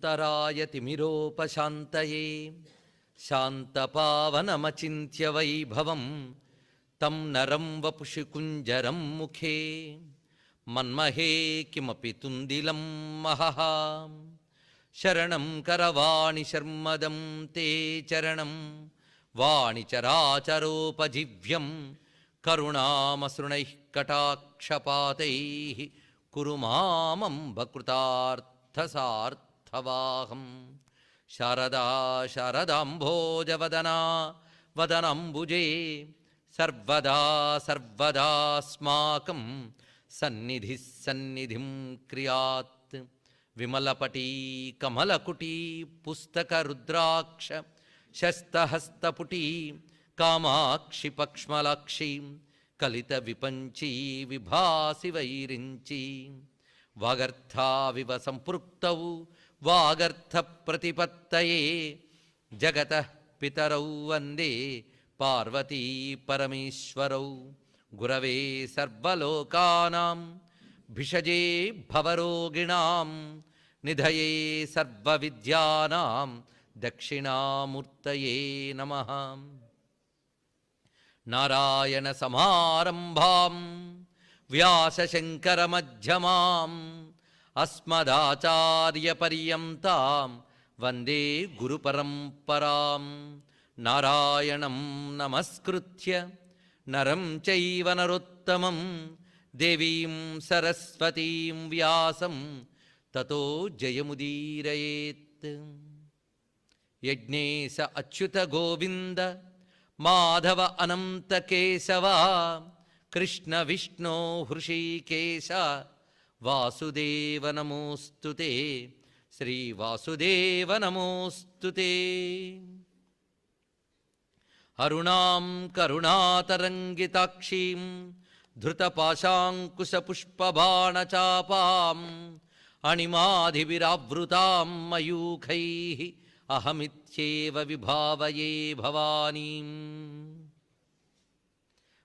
अन्तराय तिमिरोपशान्तये शान्तपावनमचिन्त्य वैभवं तं नरं वपुषि कुञ्जरं मुखे मन्महे किमपि तुन्दिलं महः शरणं करवाणि शर्मदं ते चरणं वाणिचराचरोपजीव्यं करुणामसृणैः कटाक्षपातैः कुरु मामम्बकृतार्थसार्थवाहं शारदा शारदाम्भोजवदना वदनाम्बुजे सर्वदा सर्वदास्माकं सन्निधिः सन्निधिं क्रियात् विमलपटी कमलकुटी पुस्तकरुद्राक्ष शस्तहस्तपुटी कामाक्षि पक्ष्मलाक्षी कलितविपञ्ची विभासि वैरिञ्ची वागर्थाविव सम्पृक्तौ वागर्थप्रतिपत्तये जगतः पितरौ वन्दे पार्वती परमेश्वरौ गुरवे सर्वलोकानां भिषजे भवरोगिणां निधये सर्वविद्यानां दक्षिणामूर्तये नमः। नारायणसमारम्भां व्यासशङ्करमध्यमाम् अस्मदाचार्यपर्यन्तां वन्दे गुरुपरम्परां नारायणं नमस्कृत्य नरं चैव नरोत्तमं देवीं सरस्वतीं व्यासं ततो जयमुदीरयेत्। यज्ञेश अच्युत गोविन्द माधव अनंत केशव कृष्ण विष्णु हृषीकेश वासुदेव नमोस्तुते श्री वासुदेव नमोस्तुते। अरुणां करुणातरंगिताक्षीं धृतपाशाङ्कुशपुष्पबाणचापाम् अणिमाधिविरावृतां मयूखैः अहमित्येव विभावये भवानीं।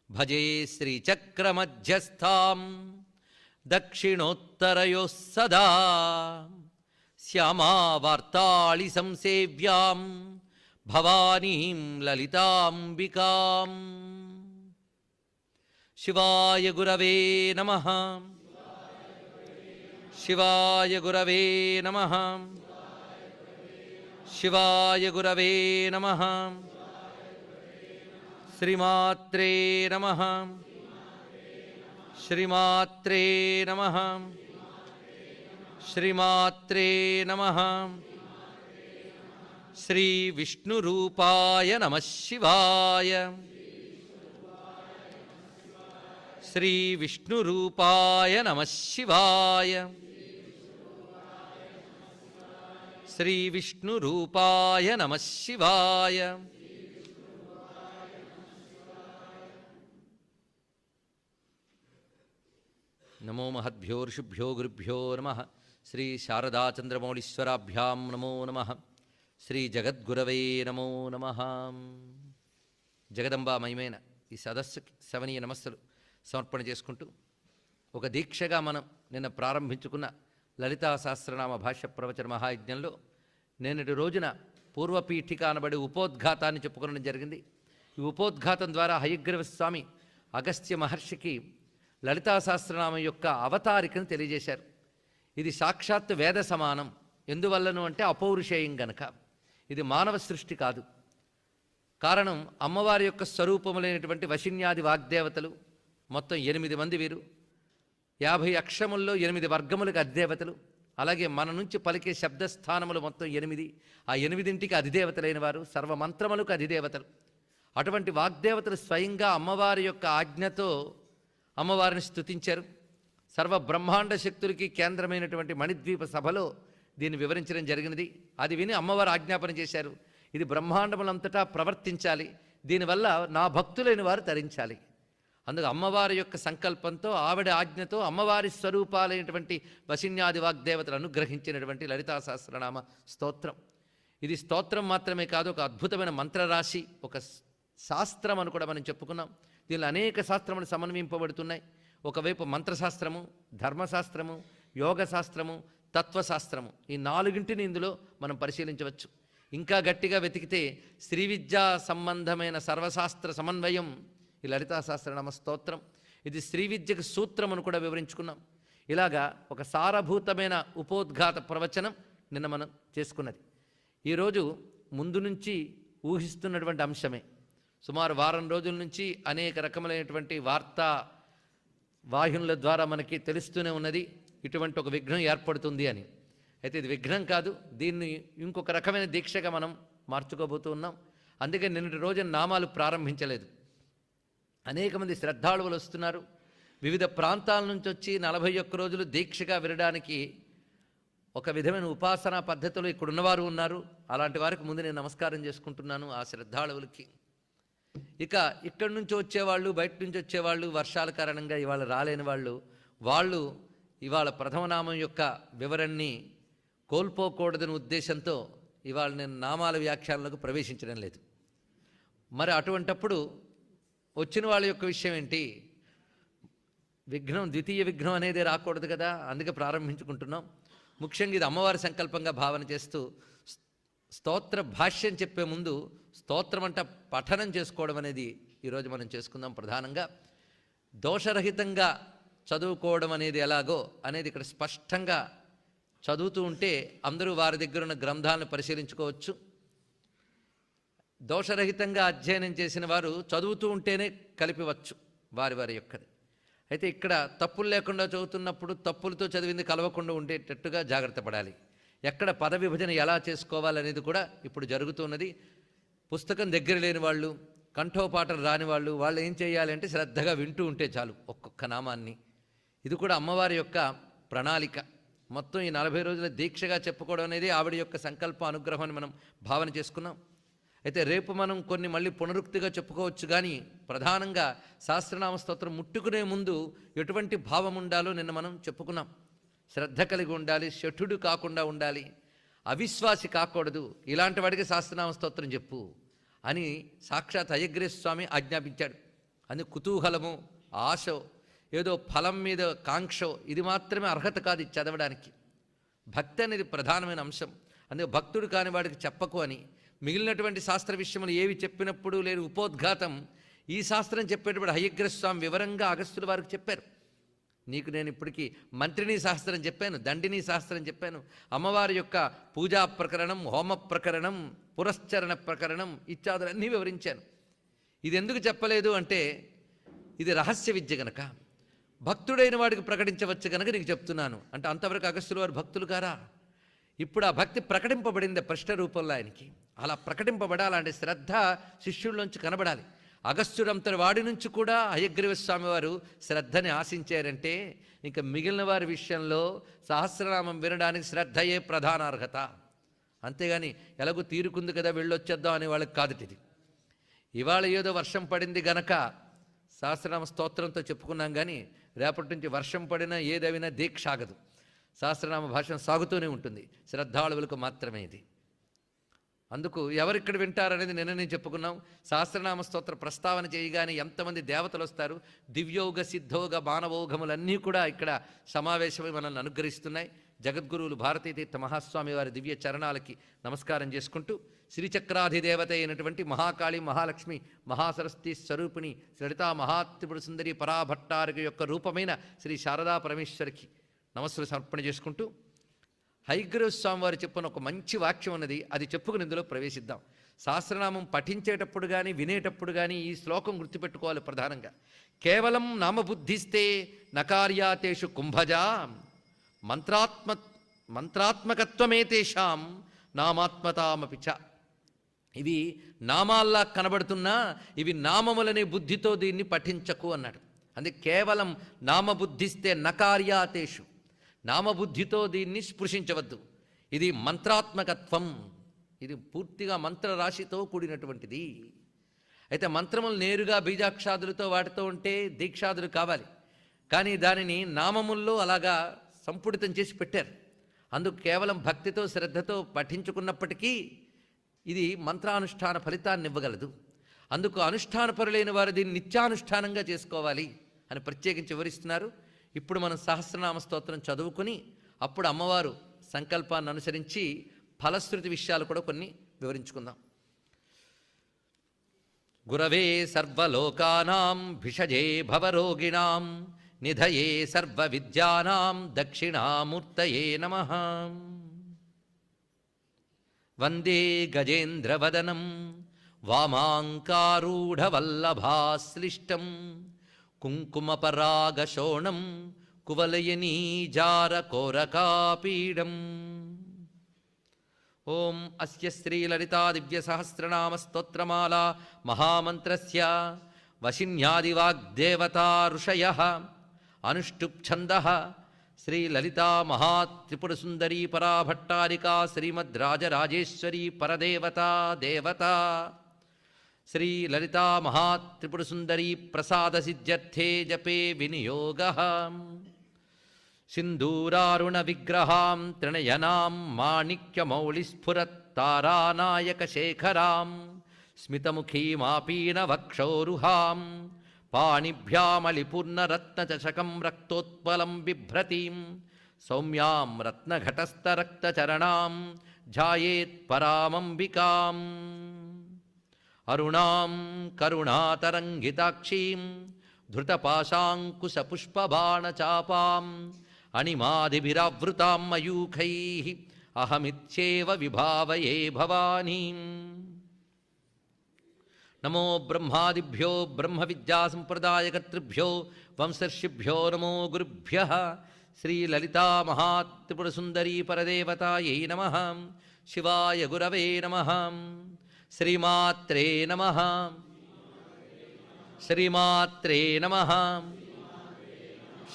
भजे श्रीचक्रमध्यस्थां दक्षिणोत्तरयोः सदा श्यामावार्ताळि संसेव्यां भवानीं ललिताम्बिकां। शिवाय गुरवे नमः शिवाय गुरवे नमः शिवाय गुरवे नमः। श्रीमात्रे नमः श्रीमात्रे नमः श्रीमात्रे नमः। श्री विष्णुरूपाय नमः शिवाय श्री विष्णुरूपाय नमः शिवाय श्री विष्णुरूपाय नमः शिवाय। नमो महद्भ्यो ऋषिभ्यो गुरुभ्यो नमः। श्री शारदाचंद्रमौलीश्वराभ्यां नमो नमः। श्री जगद्गुरवे नमो नमः। జగదంబామయమైన ఈ సదస్సుకి సవనీయ నమస్సులు సమర్పణ చేసుకుంటూ ఒక దీక్షగా మనం నిన్న ప్రారంభించుకున్న లలితా సహస్రనామ భాష్య ప్రవచన మహాయజ్ఞంలో నేటి రోజున పూర్వపీఠిక అనబడే ఉపోద్ఘాతాన్ని చెప్పుకోవడం జరిగింది. ఈ ఉపోద్ఘాతం ద్వారా హయగ్రీవ స్వామి అగస్త్య మహర్షికి లలితా సహస్రనామం యొక్క అవతారికను తెలియజేశారు. ఇది సాక్షాత్తు వేద సమానం. ఎందువల్లను అంటే అపౌరుషేయం గనక. ఇది మానవ సృష్టి కాదు. కారణం అమ్మవారి యొక్క స్వరూపములైనటువంటి వశిన్యాది వాగ్దేవతలు మొత్తం 8 మంది వీరు. 50 అక్షముల్లో 8 వర్గములకు అధిదేవతలు. అలాగే మన నుంచి పలికే శబ్దస్థానములు మొత్తం 8. ఆ 8ంటికి అధిదేవతలైన వారు, సర్వమంత్రములకు అధిదేవతలు. అటువంటి వాగ్దేవతలు స్వయంగా అమ్మవారి యొక్క ఆజ్ఞతో అమ్మవారిని స్తుతించారు. సర్వ బ్రహ్మాండ శక్తులకి కేంద్రమైనటువంటి మణిద్వీప సభలో దీన్ని వివరించడం జరిగినది. అది విని అమ్మవారు ఆజ్ఞాపన చేశారు, ఇది బ్రహ్మాండములంతటా ప్రవర్తించాలి, దీనివల్ల నా భక్తులైన వారు తరించాలి. అందుకు అమ్మవారి యొక్క సంకల్పంతో ఆవిడ ఆజ్ఞతో అమ్మవారి స్వరూపాలైనటువంటి వశిన్యాది వాగ్దేవతలు అనుగ్రహించినటువంటి లలితా సహస్రనామ స్తోత్రం. ఇది స్తోత్రం మాత్రమే కాదు, ఒక అద్భుతమైన మంత్రరాశి, ఒక శాస్త్రం అని కూడా మనం చెప్పుకున్నాం. దీనిలో అనేక శాస్త్రములు సమన్వయింపబడుతున్నాయి. ఒకవైపు మంత్రశాస్త్రము, ధర్మశాస్త్రము, యోగశాస్త్రము, తత్వశాస్త్రము, ఈ నాలుగింటిని ఇందులో మనం పరిశీలించవచ్చు. ఇంకా గట్టిగా వెతికితే శ్రీ విద్యా సంబంధమైన సర్వశాస్త్ర సమన్వయం ఈ లలితా సహస్రనామ స్తోత్రం. ఇది శ్రీ విద్యకు సూత్రం అని కూడా వివరించుకున్నాం. ఇలాగా ఒక సారభూతమైన ఉపోద్ఘాత ప్రవచనం నిన్న మనం చేసుకున్నది. ఈరోజు ముందు నుంచి ఊహిస్తున్నటువంటి అంశమే. సుమారు వారం రోజుల నుంచి అనేక రకములైనటువంటి వార్తా వాహినుల ద్వారా మనకి తెలుస్తూనే ఉన్నది ఇటువంటి ఒక విఘ్నం ఏర్పడుతుంది అని. అయితే ఇది విఘ్నం కాదు, దీన్ని ఇంకొక రకమైన దీక్షగా మనం మార్చుకోబోతూ ఉన్నాం. అందుకే నిన్నటి రోజున నామాలు ప్రారంభించలేదు. అనేక మంది శ్రద్ధాళువులు వస్తున్నారు. వివిధ ప్రాంతాల నుంచి వచ్చి 41 రోజులు దీక్షగా వినడానికి ఒక విధమైన ఉపాసనా పద్ధతులు ఇక్కడ ఉన్నవారు ఉన్నారు. అలాంటి వారికి ముందు నేను నమస్కారం చేసుకుంటున్నాను, ఆ శ్రద్ధాళువులకి. ఇక ఇక్కడి నుంచి వచ్చేవాళ్ళు, బయట నుంచి వచ్చేవాళ్ళు, వర్షాల కారణంగా ఇవాళ రాలేని వాళ్ళు ఇవాళ ప్రథమనామం యొక్క వివరణని కోల్పోకూడదని ఉద్దేశంతో ఇవాళ నేను నామాల వ్యాఖ్యానాలకు ప్రవేశించడం లేదు. మరి అటువంటప్పుడు వచ్చిన వాళ్ళ యొక్క విషయం ఏంటి? విఘ్నం, ద్వితీయ విఘ్నం అనేది రాకూడదు కదా, అందుకే ప్రారంభించుకుంటున్నాం. ముఖ్యంగా ఇది అమ్మవారి సంకల్పంగా భావన చేస్తూ స్తోత్ర భాష్యం చెప్పే ముందు స్తోత్రం అంట పఠనం చేసుకోవడం అనేది ఈరోజు మనం చేసుకుందాం. ప్రధానంగా దోషరహితంగా చదువుకోవడం అనేది ఎలాగో అనేది ఇక్కడ స్పష్టంగా చదువుతూ ఉంటే అందరూ వారి దగ్గర ఉన్న గ్రంథాలను పరిశీలించుకోవచ్చు. దోషరహితంగా అధ్యయనం చేసిన వారు చదువుతూ ఉంటేనే కలిపివచ్చు వారి యొక్కది. అయితే ఇక్కడ తప్పులు లేకుండా చదువుతున్నప్పుడు తప్పులతో చదివింది కలవకుండా ఉండేటట్టుగా జాగ్రత్త పడాలి. ఎక్కడ పద విభజన ఎలా చేసుకోవాలనేది కూడా ఇప్పుడు జరుగుతున్నది. పుస్తకం దగ్గర లేని వాళ్ళు, కంఠోపాటలు రాని వాళ్ళు ఏం చేయాలి అంటే శ్రద్ధగా వింటూ ఉంటే చాలు ఒక్కొక్క నామాన్ని. ఇది కూడా అమ్మవారి యొక్క ప్రణాళిక. మొత్తం ఈ 40 రోజుల దీక్షగా చెప్పుకోవడం అనేది ఆవిడ యొక్క సంకల్ప అనుగ్రహాన్ని మనం భావన చేసుకున్నాం. అయితే రేపు మనం కొన్ని మళ్ళీ పునరుక్తిగా చెప్పుకోవచ్చు. కానీ ప్రధానంగా సహస్రనామ స్తోత్రం ముట్టుకునే ముందు ఎటువంటి భావం ఉండాలో నిన్న మనం చెప్పుకున్నాం. శ్రద్ధ కలిగి ఉండాలి, శఠుడు కాకుండా ఉండాలి, అవిశ్వాసి కాకూడదు. ఇలాంటి వాడికి సహస్రనామ స్తోత్రం చెప్పు అని సాక్షాత్ హయగ్రీవ స్వామి ఆజ్ఞాపించాడు. అని కుతూహలము, ఆశో, ఏదో ఫలం మీద కాంక్షో ఇది మాత్రమే అర్హత కాదు ఇది చదవడానికి. భక్తి అనేది ప్రధానమైన అంశం. అందుకే భక్తుడు కాని వాడికి చెప్పకు అని. మిగిలినటువంటి శాస్త్ర విషయములు ఏవి చెప్పినప్పుడు లేని ఉపోద్ఘాతం ఈ శాస్త్రం చెప్పేటప్పుడు హయగ్రీవ స్వామి వివరంగా అగస్త్యుల వారికి చెప్పారు. నీకు నేను ఇప్పటికీ మంత్రిని శాస్త్రం చెప్పాను, దండిని శాస్త్రం చెప్పాను, అమ్మవారి యొక్క పూజా ప్రకరణం, హోమ ప్రకరణం, పురశ్చరణ ప్రకరణం ఇత్యాదులన్నీ వివరించాను. ఇది ఎందుకు చెప్పలేదు అంటే ఇది రహస్య విద్య గనక, భక్తుడైన వాడికి ప్రకటించవచ్చు కనుక నీకు చెప్తున్నాను అంటే. అంతవరకు అగస్త్యుల వారు భక్తులు కారా? ఇప్పుడు ఆ భక్తి ప్రకటింపబడింది ప్రశ్న రూపంలో ఆయనకి. అలా ప్రకటింపబడాలంటే శ్రద్ధ శిష్యుల్లోంచి కనబడాలి. అగస్త్యుడంతటి వాడి నుంచి కూడా హయగ్రీవ స్వామి వారు శ్రద్ధని ఆశించారంటే ఇంకా మిగిలిన వారి విషయంలో సహస్రనామం వినడానికి శ్రద్ధయే ప్రధాన అర్హత. అంతేగాని ఎలాగో తీరుకుంది కదా వెళ్ళొచ్చేద్దాం అనే వాళ్ళకి కాదుట ఇది. ఇవాళ ఏదో వర్షం పడింది గనక సహస్రనామ స్తోత్రంతో చెప్పుకున్నాం. కానీ రేపటి నుంచి వర్షం పడినా ఏదైనా దీక్ష ఆగదు. సహస్రనామ భాషం సాగుతూనే ఉంటుంది. శ్రద్ధాళువులకు మాత్రమే ఇది. అందుకు ఎవరిక్కడ వింటారనేది నిన్ననే చెప్పుకున్నాం. సహస్రనామ స్తోత్ర ప్రస్తావన చేయగానే ఎంతమంది దేవతలు వస్తారు, దివ్యోగ సిద్ధోగ మానవోగములన్నీ కూడా ఇక్కడ సమావేశమై మనల్ని అనుగ్రహిస్తున్నాయి. జగద్గురువులు భారతీతీర్థ మహాస్వామి వారి దివ్య చరణాలకి నమస్కారం చేసుకుంటూ శ్రీచక్రాధిదేవత అయినటువంటి మహాకాళి, మహాలక్ష్మి, మహాసరస్వతి స్వరూపిణి లలితా మహాత్రిపుర సుందరి పరాభట్టారిక యొక్క రూపమైన శ్రీ శారదా పరమేశ్వరికి నమస్సులు సమర్పణ చేసుకుంటూ హయగ్రీవ స్వామి వారు చెప్పిన ఒక మంచి వాక్యం ఉన్నది, అది చెప్పుకుని ఇందులో ప్రవేశిద్దాం. సహస్రనామం పఠించేటప్పుడు కానీ వినేటప్పుడు కానీ ఈ శ్లోకం గుర్తుపెట్టుకోవాలి. ప్రధానంగా కేవలం నామబుద్ధిస్తే నకార్యాతేషు కుంభజా మంత్రాత్మకత్వమేతేషాం నామాత్మతామపిచ. ఇవి నామాల్లా కనబడుతున్నా ఇవి నామములనే బుద్ధితో దీన్ని పఠించకు అన్నాడు. అందుకే కేవలం నామబుద్ధిస్తే నకార్యాతేషు, నామబుద్ధితో దీన్ని స్పృశించవద్దు. ఇది మంత్రాత్మకత్వం, ఇది పూర్తిగా మంత్రరాశితో కూడినటువంటిది. అయితే మంత్రములు నేరుగా బీజాక్షాదులతో వాటితో ఉంటే దీక్షాదులు కావాలి. కానీ దానిని నామముల్లో అలాగా సంపుడితం చేసి పెట్టారు. అందుకు కేవలం భక్తితో శ్రద్ధతో పఠించుకున్నప్పటికీ ఇది మంత్రానుష్ఠాన ఫలితాన్ని ఇవ్వగలదు. అందుకు అనుష్ఠానపరులైన వారు దీన్ని నిత్యానుష్ఠానంగా చేసుకోవాలి అని ప్రత్యేకించి వివరిస్తున్నారు. ఇప్పుడు మనం సహస్రనామ స్తోత్రం చదువుకుని అప్పుడు అమ్మవారు సంకల్పాన్ని అనుసరించి ఫలశ్రుతి విషయాలు కూడా కొన్ని వివరించుకుందాం. గురవే సర్వలోకానాం భిషజే భవరోగిణాం నిధయే సర్వవిద్యానాం దక్షిణామూర్తయే నమః. వందే గజేంద్రవదనం వామాంకారూఢవల్లభాశ్లిష్టం కుంకుమపరాగశోణం కువలయనీజారకోరకాపీడం. ఓం అస్య శ్రీలలితా దివ్యసహస్రనామ స్తోత్రమాలా మహామంత్రస్య వశిన్యాదివాగ్దేవతా ఋషయః అనుష్టుప్ఛందః శ్రీలలితా మహాత్రిపురసుందరీ పరాభట్టారికా శ్రీమద్రాజరాజేశ్వరీ పరదేవతా దేవతా. శ్రీలలితా మహాత్రిపురసుందరీ ప్రసాదసిద్ధ్యర్థే జపే వినియోగః. సింధూరారుణ విగ్రహాం త్రినయనాం మాణిక్యమౌళిస్ఫురత్తారానాయకశేఖరాం స్మితముఖీమాపీనవక్షోరుహాం పాణిభ్యామళిపూర్ణరత్నచషకం రక్తోత్పలం బిభ్రతీం సౌమ్యాం రత్నఘటస్థరక్తచరణాం ధ్యాయేత్పరామంబికాం. అరుణాం కరుణాతరంగితాక్షీం ధృతపాశాంకుశపుష్పబాణచాపాం అణిమాదిభిరావృతాం మయూఖైః అహమిత్యేవ విభావయే భవానీం. నమో బ్రహ్మాదిభ్యో బ్రహ్మ విద్యా సంప్రదాయకర్తృభ్యో వంశర్షిభ్యో నమో గురుభ్యః. శ్రీలలితా మహాత్రిపురసుందరీ పరదేవతాయై నమః. శివాయ గురవే నమః. శ్రీమాత్రే నమః. శ్రీమాత్రే నమః.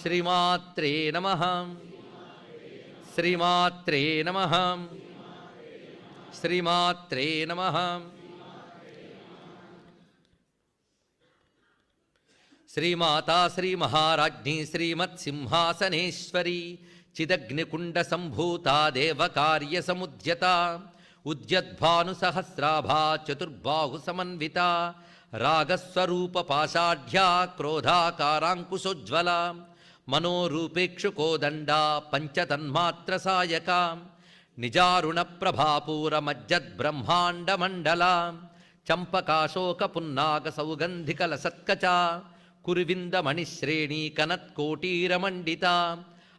శ్రీమాత్రే నమః. శ్రీమాత్రే నమః. శ్రీమాత్రే నమః. శ్రీమాతా శ్రీమహారాజ్ఞీ శ్రీమత్సింహాసనేశ్వరీ చిదగ్నికుండ సంభూతా దేవకార్యసముద్యత ఉద్యద్భానుసహస్రాభా చతుర్బాహు సమన్విత రాగస్వరూప పాషాఢ్యా క్రోధాకారాంకుశోజ్వల మనోరూపేక్షుకోదండా పంచతన్మాత్ర సాయక నిజారుణ ప్రభాపూర మజ్జద్బ్రహ్మాండమండల చంపకాశోక పున్నాగ సౌగంధికల సత్కచ కురువిందమణిశ్రేణీ కనత్కోటీరమండిత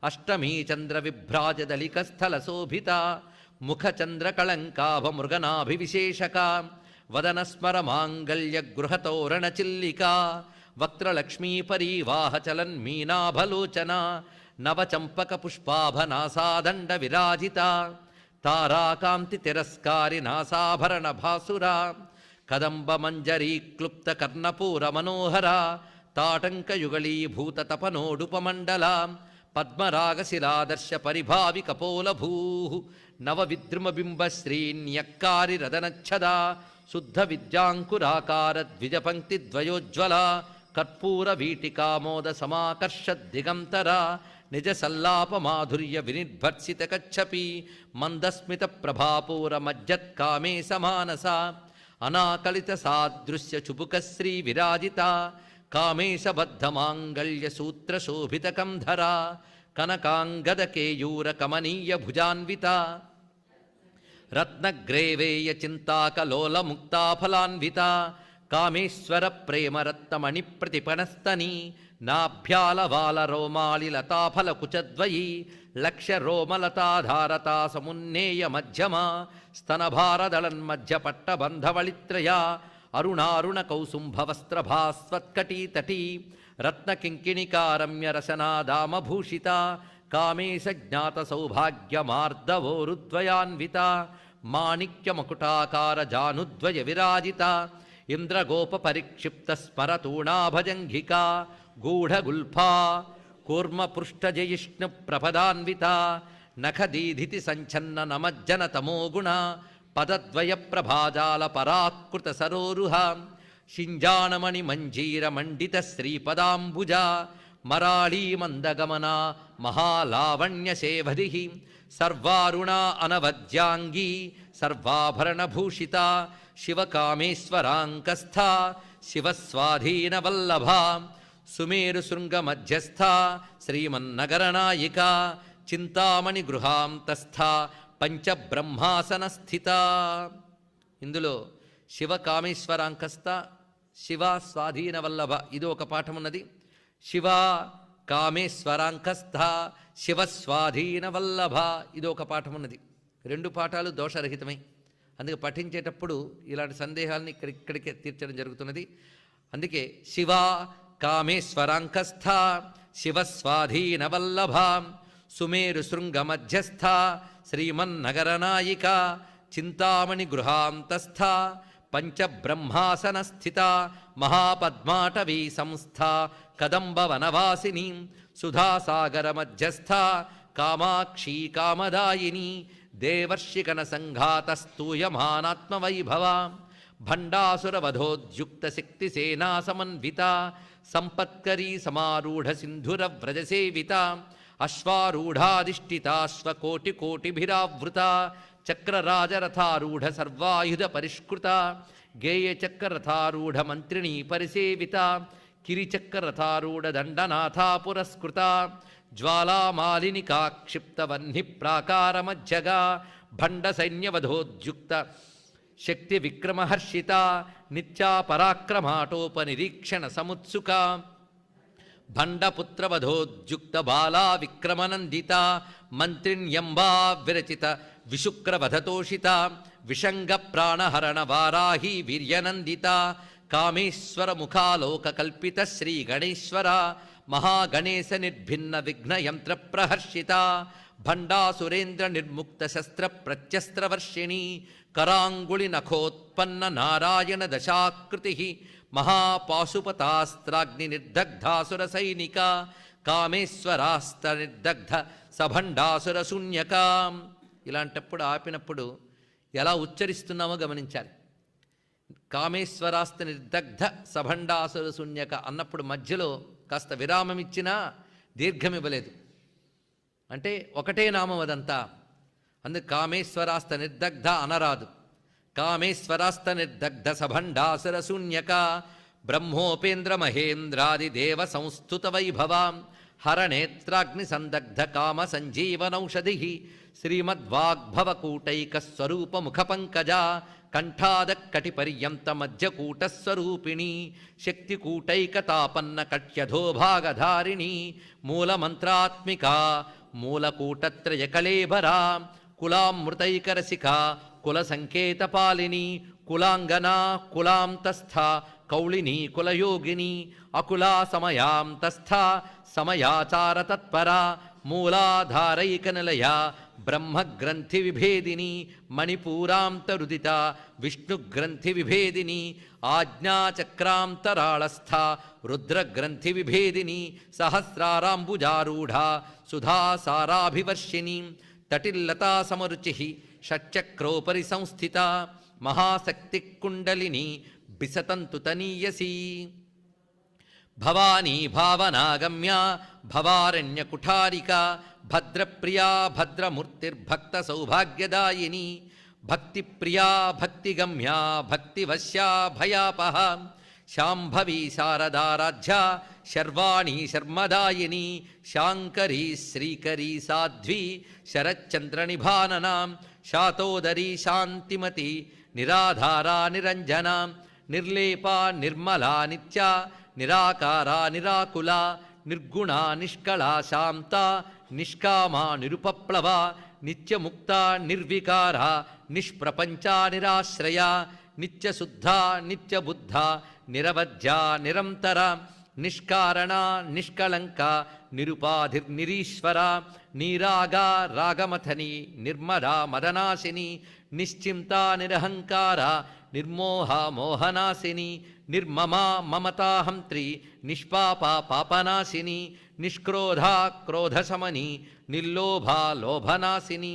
అష్టమీ చంద్ర విభ్రాజదలికస్థల శోభిత ముఖచంద్రకళంకాభ మృగనాభివిశేషక వదనస్మర మాంగళ్య గృహతోరణ చిల్లికా వక్త్రలక్ష్మీ పరీవాహ చలన్మీనాభలోచన నవచంపక పుష్పాభనాసాదండ విరాజిత తారాకాంతి తిరస్కారి నాసాభరణ భాసుర కదంబ మంజరీ క్లుప్త కర్ణపూర మనోహర తాటంకయుగళీభూత తపనోడుపమండల పద్మరాగశిలాదర్శ పరిభావి కపోలభూ నవ విద్రుమబింబ శ్రీన్యక్కారి రదనచ్చద శుద్ధ విద్యాంకురాకార ద్విజపంక్తి ద్వయోజ్వల కర్పూర వీటికామోద సమాకర్ష దిగంతర నిజ సల్లాప మాధుర్య వినిర్భర్సిత కచ్చపి మందస్మిత ప్రభాపూర మజ్జత్కామే సమానస అనాకలిత సాదృశ్య చుబుకశ్రీ విరాజిత కామేశబద్ధమాంగళ్య సూత్ర శోభిత కంధర కనకాంగద కేయూర కమనీయ భుజాన్విత రత్నగ్రేవేయ చింతాకలోల ముక్తాఫలాన్విత కామేశ్వర ప్రేమరత్నమణి ప్రతిపణస్తని నాభ్యాలవాల రోమాళి లతాఫల కుచద్వయీ లక్ష్య రోమలతాధారతా సమున్నేయ మధ్యమ స్తనభారదళన్మధ్య పట్టబంధవళిత్రయ అరుణారుణ కౌసుంభవస్త్రభాస్వత్కటీతటీ రత్నకింకిణికారమ్య రసనాదామభూషిత కామేశ జ్ఞాత సౌభాగ్యమార్దవోరుద్వయాన్విత మాణిక్యమకుటాకార జానుద్వయ విరాజిత ఇంద్రగోప పరిక్షిప్త స్మరతూణాభజంఘికా గూఢగుల్ఫా కూర్మపృష్టజయిష్ణు ప్రపదాన్విత నఖదీధితి సంఛన్న నమజ్జన తమోగుణ పదద్వయ ప్రభాజాల పరాకృత సరోరుహ శింజాణమణి మంజీర మండిత శ్రీపదాంబుజ మరాళీ మందగమన మహాలావణ్య శేభది సర్వారుణా అనవద్యాంగీ సర్వాభరణభూషిత శివకామేశ్వరాంకస్థ శివస్వాధీనవల్లభ సుమేరు శృంగ మధ్యస్థ శ్రీమన్నగరనాయిక చింతామణి గృహాంతస్థ పంచబ్రహ్మాసన స్థిత. ఇందులో శివ కామేశ్వరాంకస్థ, శివ స్వాధీన వల్లభ ఇది ఒక పాఠం ఉన్నది. శివ కామేశ్వరాంకస్థ శివ స్వాధీన వల్లభ ఇది ఒక పాఠం ఉన్నది. రెండు పాఠాలు దోషరహితమై, అందుకే పఠించేటప్పుడు ఇలాంటి సందేహాలను ఇక్కడికే తీర్చడం జరుగుతున్నది. అందుకే శివ కామేశ్వరాంకస్థ శివ స్వాధీన వల్లభ సుమేరు శృంగ మధ్యస్థ శ్రీమన్నగరనాయిక చింతామణి గృహాంతస్థ పంచబ్రహ్మాసన స్థిత మహాపద్మాటవీ సంస్థ కదంబ వనవాసిని సుధాసాగర మధ్యస్థ కామాక్షీ కామదాయిని దేవర్షికన సంఘాత స్తూయమానాత్మవైభవ భండాసురవధోద్యుక్త శక్తి సేనా సమన్విత సంపత్కరీ సమారూఢ సింధుర వ్రజసేవిత అశ్వారూఢాధిష్ఠితాశ్వకోటికోటిభిరావృత చక్రరాజరథారూఢ సర్వాయుధ పరిష్కృత గేయచక్రరథారూఢ మంత్రిణీ పరిసేవిత కిరిచక్రరథారూఢ దండనాథా పురస్కృత జ్వాలామాలినికాక్షిప్తవహ్ని ప్రాకారమజ్జగా భండ సైన్యవధోద్యుక్త శక్తి విక్రమహర్షిత నిత్యా పరాక్రమాటోపనిరీక్షణ సముత్సుక భండపుత్రవధోద్యుక్త బాలా విక్రమనందిత మంత్రిణ్యంబా విరచిత విశుక్రవధతోషిత విషంగ ప్రాణహరణ వారాహి వీర్యనందిత కామేశ్వర ముఖాలోక కల్పిత శ్రీ గణేశ్వర మహాగణేశ నిర్భిన్న విఘ్నయంత్ర ప్రహర్షిత భండాసురేంద్ర నిర్ముక్త శస్త్ర ప్రత్యస్త్రవర్షిణి కరాంగుళి నఖోత్పన్న నారాయణ దశాకృతి మహాపాశుపతాస్త్రాగ్ని నిర్దగ్ధాసుర సైనిక కామేశ్వరాస్త్ర నిర్దగ్ధ సభండాసుర శూన్యక. ఇలాంటప్పుడు ఆపినప్పుడు ఎలా ఉచ్చరిస్తున్నామో గమనించాలి. కామేశ్వరాస్త్ర నిర్దగ్ధ సభండాసుర శూన్యక అన్నప్పుడు మధ్యలో కాస్త విరామం ఇచ్చినా దీర్ఘం ఇవ్వలేదు. అంటే ఒకటే నామం అదంతా. అందుకు కామేశ్వరాస్త నిర్దగ్ధ అనరాదు. కామేశ్వరాస్త నిర్దగ్ధ సభండాసుర శూన్యక బ్రహ్మోపేంద్ర మహేంద్రాది దేవ సంస్థుత వైభవాం హరనేత్రాగ్ని సందగ్ధ కామ సంజీవనౌషధి శ్రీమద్వాగ్భవకూటైక స్వరూప ముఖ పంకజ కంఠాద కటిపర్యంత మధ్యకూటస్వరూపిణి శక్తికూటైకతాపన్న కట్యధోభాగధారిణి మూలమంత్రాత్మిక మూలకూటత్రయకళేభరా కులామృతైకరసిక కుల సంకేతపాలిని కులాంగనా కులాంతస్థ కౌళిని కులయోగిని అకులా సమయాంతస్థ సమయాచార తత్పరా మూలాధారైకనిలయ బ్రహ్మగ్రంథి విభేదిని మణిపూరాంతరుదిత విష్ణుగ్రంథి విభేదిని ఆజ్ఞాచక్రాంతరాళస్థ రుద్రగ్రంథి విభేదిని సహస్రారాంబుజారూఢ సుధాసారాభివర్షిణి తటిల్లతా సమరుచి షట్చక్రోపరి సంస్థిత మహాశక్తి కుండలిని బిసతంతు తనీయసి భవానీ భావనాగమ్య భవారణ్యకుఠారిక భద్రప్రియా భద్రమూర్తిర్భక్త సౌభాగ్యదాయిని భక్తిప్రియా భక్తిగమ్యా భక్తివశ్యా భయాపహ శాంభవీ శారదారాధ్య శర్వాణి శర్మదాయిని శాంకరీ శ్రీకరీ సాధ్వి శరచ్చంద్రనిభాననా శాతోదరీ శాంతిమతి నిరాధారా నిరంజనా నిర్లేపా నిర్మలా నిత్య నిరాకారా నిరాకులా నిర్గుణా నిష్కళా శాంత నిష్కామా నిరుపప్లవ నిత్యముక్త నిర్వికార నిష్ప్రపంచా నిరాశ్రయ నిత్యశుద్ధ నిత్యబుద్ధ నిరవధ్య నిరంతర నిష్కారణ నిష్కళంక నిరుపాధిర్నిరీశ్వర నీరాగా రాగమథని నిర్మదా మదనాశిని నిశ్చింత నిరహంకార నిర్మోహ మోహనాశిని నిర్మమా మమతాహంత్రి నిష్పాప పాపనాశిని నిష్క్రోధా క్రోధశమని నిర్లోభా లోభనాశిని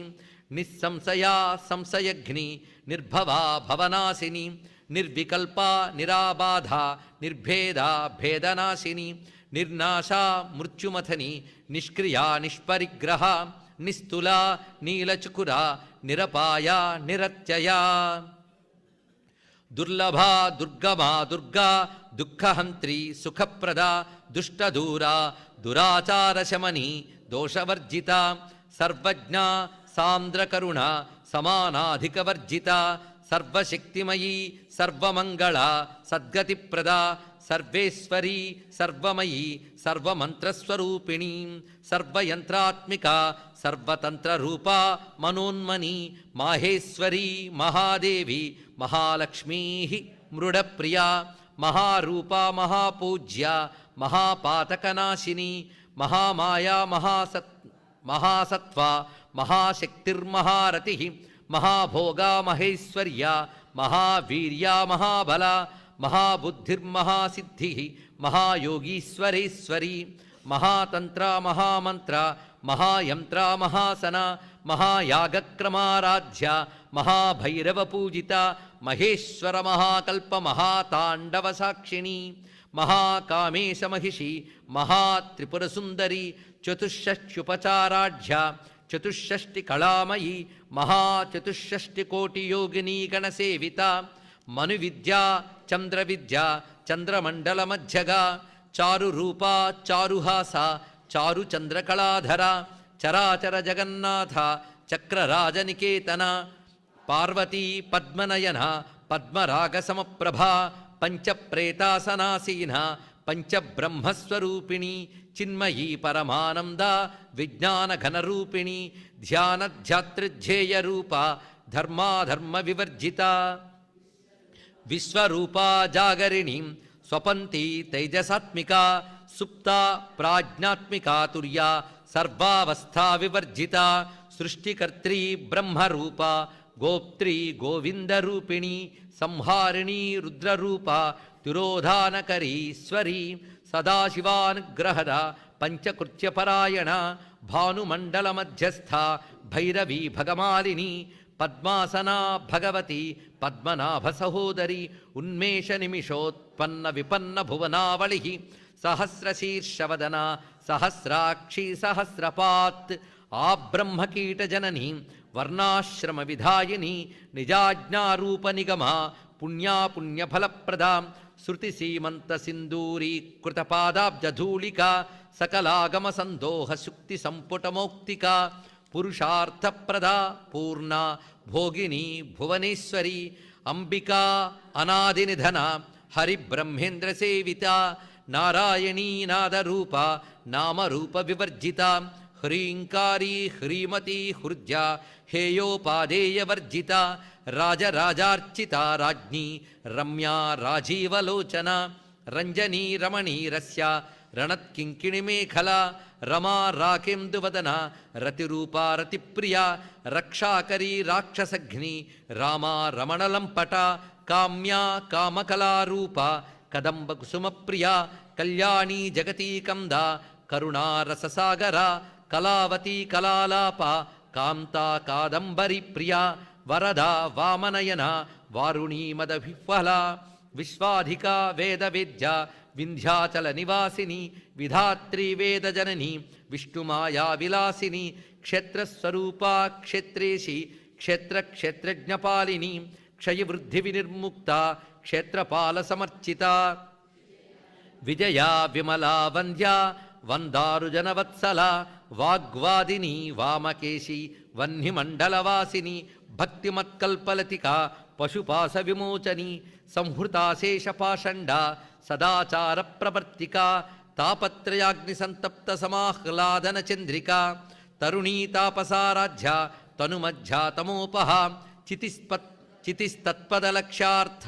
నిస్సంశయా సంశయఘ్ని నిర్భవా భవనాశిని నిర్వికల్పా నిరాబాధ నిర్భేదా భేదనాశిని నిర్నాశా మృత్యుమథని నిష్క్రియా నిష్పరిగ్రహ నిస్తులా నీలచుకురా నిరపాయా నిరత్యయా దుర్లభా దుర్గమా దుర్గా దుఃఖహంత్రి సుఖప్రద దుష్టదూరా దురాచారశమని దోషవర్జిత సర్వజ్ఞ సాంద్రకరుణ సమానాధికవర్జిత సర్వశక్తిమయీ సర్వమంగళ సద్గతిప్రద సర్వేశ్వరీ సర్వమయీ సర్వమంత్రస్వరూపిణీ సర్వయంత్రాత్మిక సర్వతంత్రరూపా మనోన్మని మాహేశ్వరీ మహాదేవి మహాలక్ష్మీ మృడప్రియా మహారూపా మహాపూజ్య మహాపాతకనాశిని మహామాయా మహాసత్వ మహాశక్తిర్మహారతి మహాభోగా మహేశ్వర్య మహావీర్యా మహాబల మహాబుద్ధిర్మహాసిద్ధి మహాయోగీశ్వరేశ్వరి మహాతంత్ర మహామంత్ర మహాయంత్ర మహాసన మహాయాగక్రమారాధ్య మహాభైరవపూజిత మహేశ్వర మహాకల్ప మహాతాండవ సాక్షిణి మహాకామేశ మహిషి మహాత్రిపురసుందరి చతుషష్ట్యుపచారాఢ్య చతుషష్టి కళామయీ మహాచతుషష్టికోటియోగినీ గణసేవిత మనువిద్యా చంద్రవిద్య చంద్రమండలమధ్యగా చారురూపా చారుహాస చారుచంద్రకళాధర చరాచర జగన్నాథ చక్రరాజనికేతన పార్వతీ పద్మనయన పద్మరాగసమప్రభా పంచప్రేతాసనాసీన పంచబ్రహ్మస్వరూపిణి చిన్మయీ పరమానంద విజ్ఞానఘనరూపిణి ధ్యానధ్యాతృధ్యేయరూప ధర్మాధర్మ వివర్జిత విశ్వరూపా జాగరిణి స్వపంతి తైజసాత్మికా సుప్తా ప్రాజ్ఞాత్మికా తుర్యా సర్వావస్థా వివర్జిత సృష్టికర్త్రీ బ్రహ్మరూప గోప్త్రీ గోవిందరూపిణి సంహారిణీ రుద్రరూప తిరోధానకరీశ్వరీ సదాశివానుగ్రహద పంచకృత్యపరాయణ భానుమండలమధ్యస్థ భైరవీ భగమాలిని పద్మాసనా భగవతి పద్మనాభ సహోదరి ఉన్మేష నిమిషోత్పన్న విపన్న భువనావళి సహస్రశీర్షవదన సహస్రాక్షి సహస్రపాత్ ఆబ్రహ్మకీటజనని వర్ణాశ్రమ విధాయిని నిజాజ్ఞారూప నిగమ పుణ్యాపుణ్యఫలప్రద శృతిసీమంత సింధూరీకృతపాదాబ్జధూళిక సకలాగమ సందోహ శుక్తి సంపుటమౌక్తిక పురుషార్థప్రదా పూర్ణ భోగిని భువనేశ్వరి అంబికా అనాదినిధన హరిబ్రహ్మేంద్ర సేవిత నారాయణీ నాదరూప నామరూప వివర్జిత హ్రీంకారీ హ్రీమతి హృద్య హేయోపాదేయవర్జిత రాజరాజార్చిత రాజ్ఞీ రమ్యా రాజీవలోచన రంజనీ రమణీరస్య రణత్కింకిణిమేఖల రమా రాకేందువదన రతిరూపా రతిప్రియ రక్షాకరీ రాక్షసఘ్ని రామా రమణలంపట కామ్యా కామకళారూప కదంబ కుసుమప్రియ కళ్యాణీ జగతీకంద కరుణారససాగర కళావతీ కళాలాప కాంతా కాదంబరి ప్రియ వరద వామనయన వారుణీ మదవిహ్వల విశ్వాధికా వేదవేద్య వింధ్యాచల నివాసిని విధాత్రీ వేదజనని విష్ణుమాయా విలాసిని క్షేత్రస్వరూపా క్షేత్రేషి క్షేత్రజ్ఞపాలిని క్షయవృద్ధి వినిర్ముక్త క్షేత్రపాల సమర్చిత విజయా విమలా వంద్యా వందారుజనవత్సల వాగ్వాదిని వామకేశి వహ్నిమండలవాసిని భక్తిమత్కల్పలతిక పశుపాస విమోచని సంహృతాశేషపాషండ సదాచార ప్రవర్తిక తాపత్రయాగ్ని సంతప్త సమాహ్లాదన చంద్రిక తరుణీ తాపసారాధ్య తనుమధ్యా తమోపహ చితిస్తత్పదలక్ష్యార్థ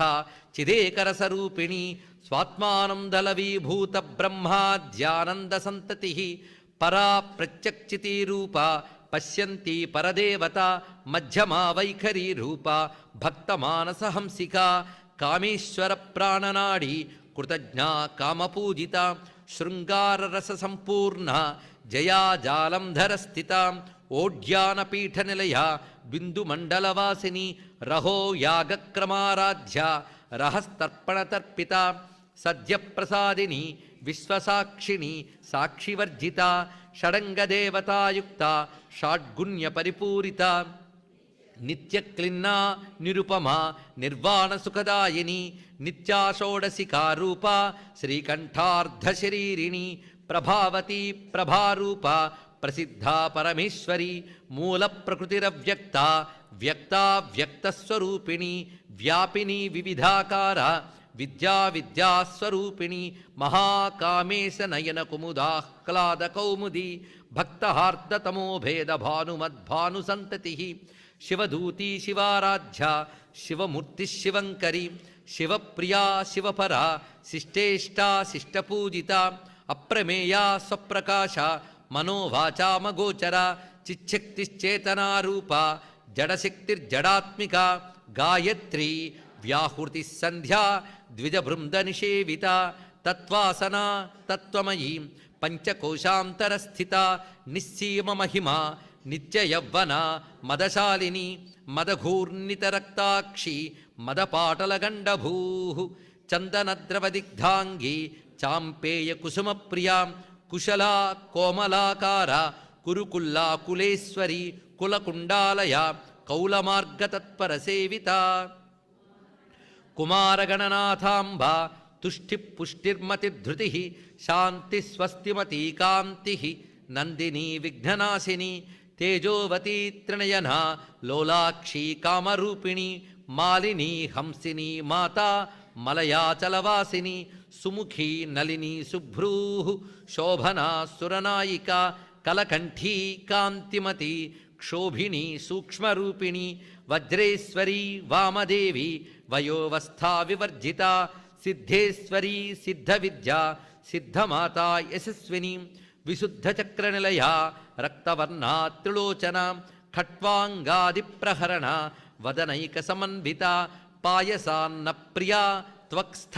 చిదేకరసరూపిణి స్వాత్మానందలవీభూత బ్రహ్మాద్యానంద సంతతి పరా ప్రత్యక్షితీరూప పశ్యంతి పరదేవత మధ్యమా వైఖరీ రూప భక్తమానసహంసిక కామేశ్వర ప్రాణనాడి కృతజ్ఞా కామపూజిత శృంగారరస సంపూర్ణ జయాజాలంధర స్థిత ఓడ్యానపీఠ నిలయ బిందుమండలవాసిని రహో యాగక్రమారాధ్య రహస్తర్పణతర్పిత సద్యప్రసాదిని విశ్వసాక్షిణి సాక్షివర్జిత షడంగదేవతాయుక్త షాడ్గుణ్య పరిపూరిత నిత్యక్లిన్నా నిరుపమా నిర్వాణ సుఖదాయిని నిత్యాషోడశికారూప శ్రీకంఠార్ధశరీరిణి ప్రభావతి ప్రభారూప ప్రసిద్ధా పరమేశ్వరి మూల ప్రకృతిరవ్యక్త వ్యక్తా వ్యక్తస్వరూపిణి వ్యాపిని వివిధాకార విద్యా విద్యాస్వరూపిణి మహాకామేశ నయన కుముదాహ్లాద కౌముది భక్తహార్దతమో భేద భానుమద్భాను సంతతి శివదూతి శివారాధ్య శివమూర్తి శివంకరి శివప్రియా శివపరా శిష్టేష్టా శిష్టపూజిత అప్రమేయా స్వప్రకాశ మనోవాచామగోచర చిచ్చక్తిశ్చేతనారూప జడశక్తిర్జడాత్మిక గాయత్రీ వ్యాహృతి సంధ్యా ద్విజబృంద నిషేవిత తత్వాసనా తత్వమయీ పంచకోశాంతరస్థిత నిస్సీమ మహిమ నిత్యయవ్వన మదశాలిని మదఘూర్ణితరక్తాక్షి మదపాటలగండభూ చందనద్రవదిగ్ధాంగి చాంపేయ కుసుమప్రియా కుశలా కోమలాకార కురుకుల్లా కులేశ్వరి కులకుండాలయ కౌలమార్గతత్పర సేవిత కుమారగణనాథాంబ తుష్టి పుష్టిర్మతిధృతి శాంతి స్వస్తిమతీ కాంతి నందిని విఘ్ననాశిని తేజోవతీ త్రినయన లోలాక్షి కామరూపిణి మాలిని హంసిని మాతా మలయాచలవాసిని సుముఖీ నలిని శుభ్రూ శోభనా సురనాయిక కలకంఠీ కాంతిమతి క్షోభిని సూక్ష్మరూపిణి వజ్రేశ్వరీ వామదేవి వయోవస్థా వివర్జిత సిద్ధేశ్వరీ సిద్ధవిద్యా సిద్ధమాతా యశస్విని విశుద్ధచక్రనిలయ రక్తవర్ణా త్రిలోచన ఖట్వాంగాదిప్రహరణ వదనైక సమన్విత పాయసాన్న ప్రియా త్వక్స్థ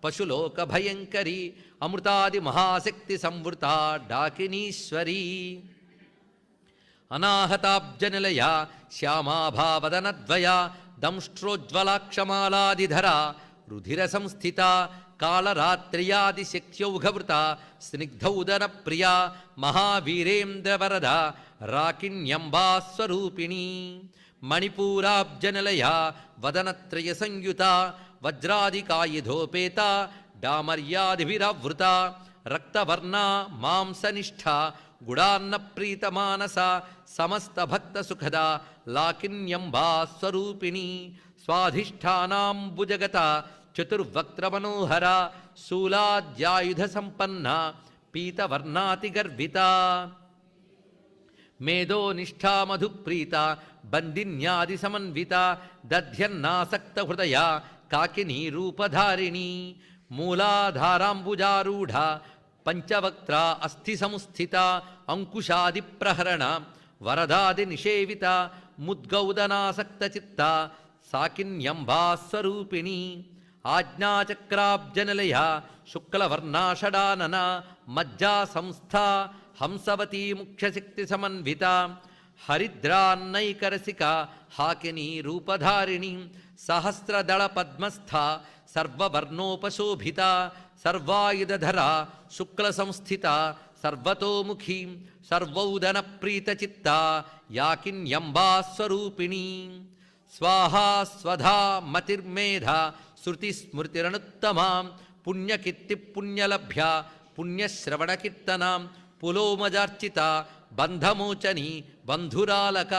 పశులోక భయంకరి అమృతాది మహాశక్తి సంవృత డాకినీశ్వరీ అనాహతాబ్జనిలయ శ్యామాభావదనద్వయ దంష్ట్రోజ్వలాక్షమాలాదిధర రుధిర సంస్థిత కాళరాత్ర్యాదిశక్త్యౌఘవృత స్నిగ్ధౌదన ప్రియా మహావీరేంద్రవరద రాకిణ్యంబాస్వరూపిణీ మణిపూరాబ్జనిలయ వదనత్రయ సంయుత వజ్రాదికాయుధోపేత డామర్యాదిభిరావృత రక్తవర్ణ మాంసనిష్ఠ గుడాన్న ప్రీతమానస సమస్త భక్త సుఖద లాకిన్యంబా స్వరూపిణి స్వాధిష్టానాంబుజగత చతుర్వక్త్ర మనోహర శూలాద్యాయుధ సంపన్న పీతవర్ణాతిగర్భిత మేధో నిష్ఠా మధుప్రీత బందిన్యాది సమన్విత దధ్యన్నాసక్త హృదయ కాకినీ రూపధారిణి మూలాధారాంబుజారూఢ పంచవక్త్ర అస్థి సంస్థిత అంకుశాది ప్రహరణ వరదాది నిషేవిత ముద్గౌదనాసక్త చిత్త సాకిన్యంబాస్వరూపిణి ఆజ్ఞాచక్రాబ్జనిలయ శుక్లవర్ణాషడానన మజ్జా సంస్థ హంసవతీ ముఖ్యశక్తి సమన్విత హరిద్రాన్నైకరసిక హాకినీ రూపధారిణి సహస్రదళ పద్మస్థ సర్వవర్ణోపశోభిత సర్వాయుధర శుక్ల సంస్థిత సర్వతోముఖీ సర్వౌదన ప్రీతచిత్త యాకిన్యంబాస్వరూపిణి స్వాహా స్వధా మతిర్మేధ శృతిస్మృతిరనుత్తమా పుణ్యకీర్తి పుణ్యలభ్య పుణ్యశ్రవణకీర్తన పులోమజార్చిత బంధమోచని బంధురాలక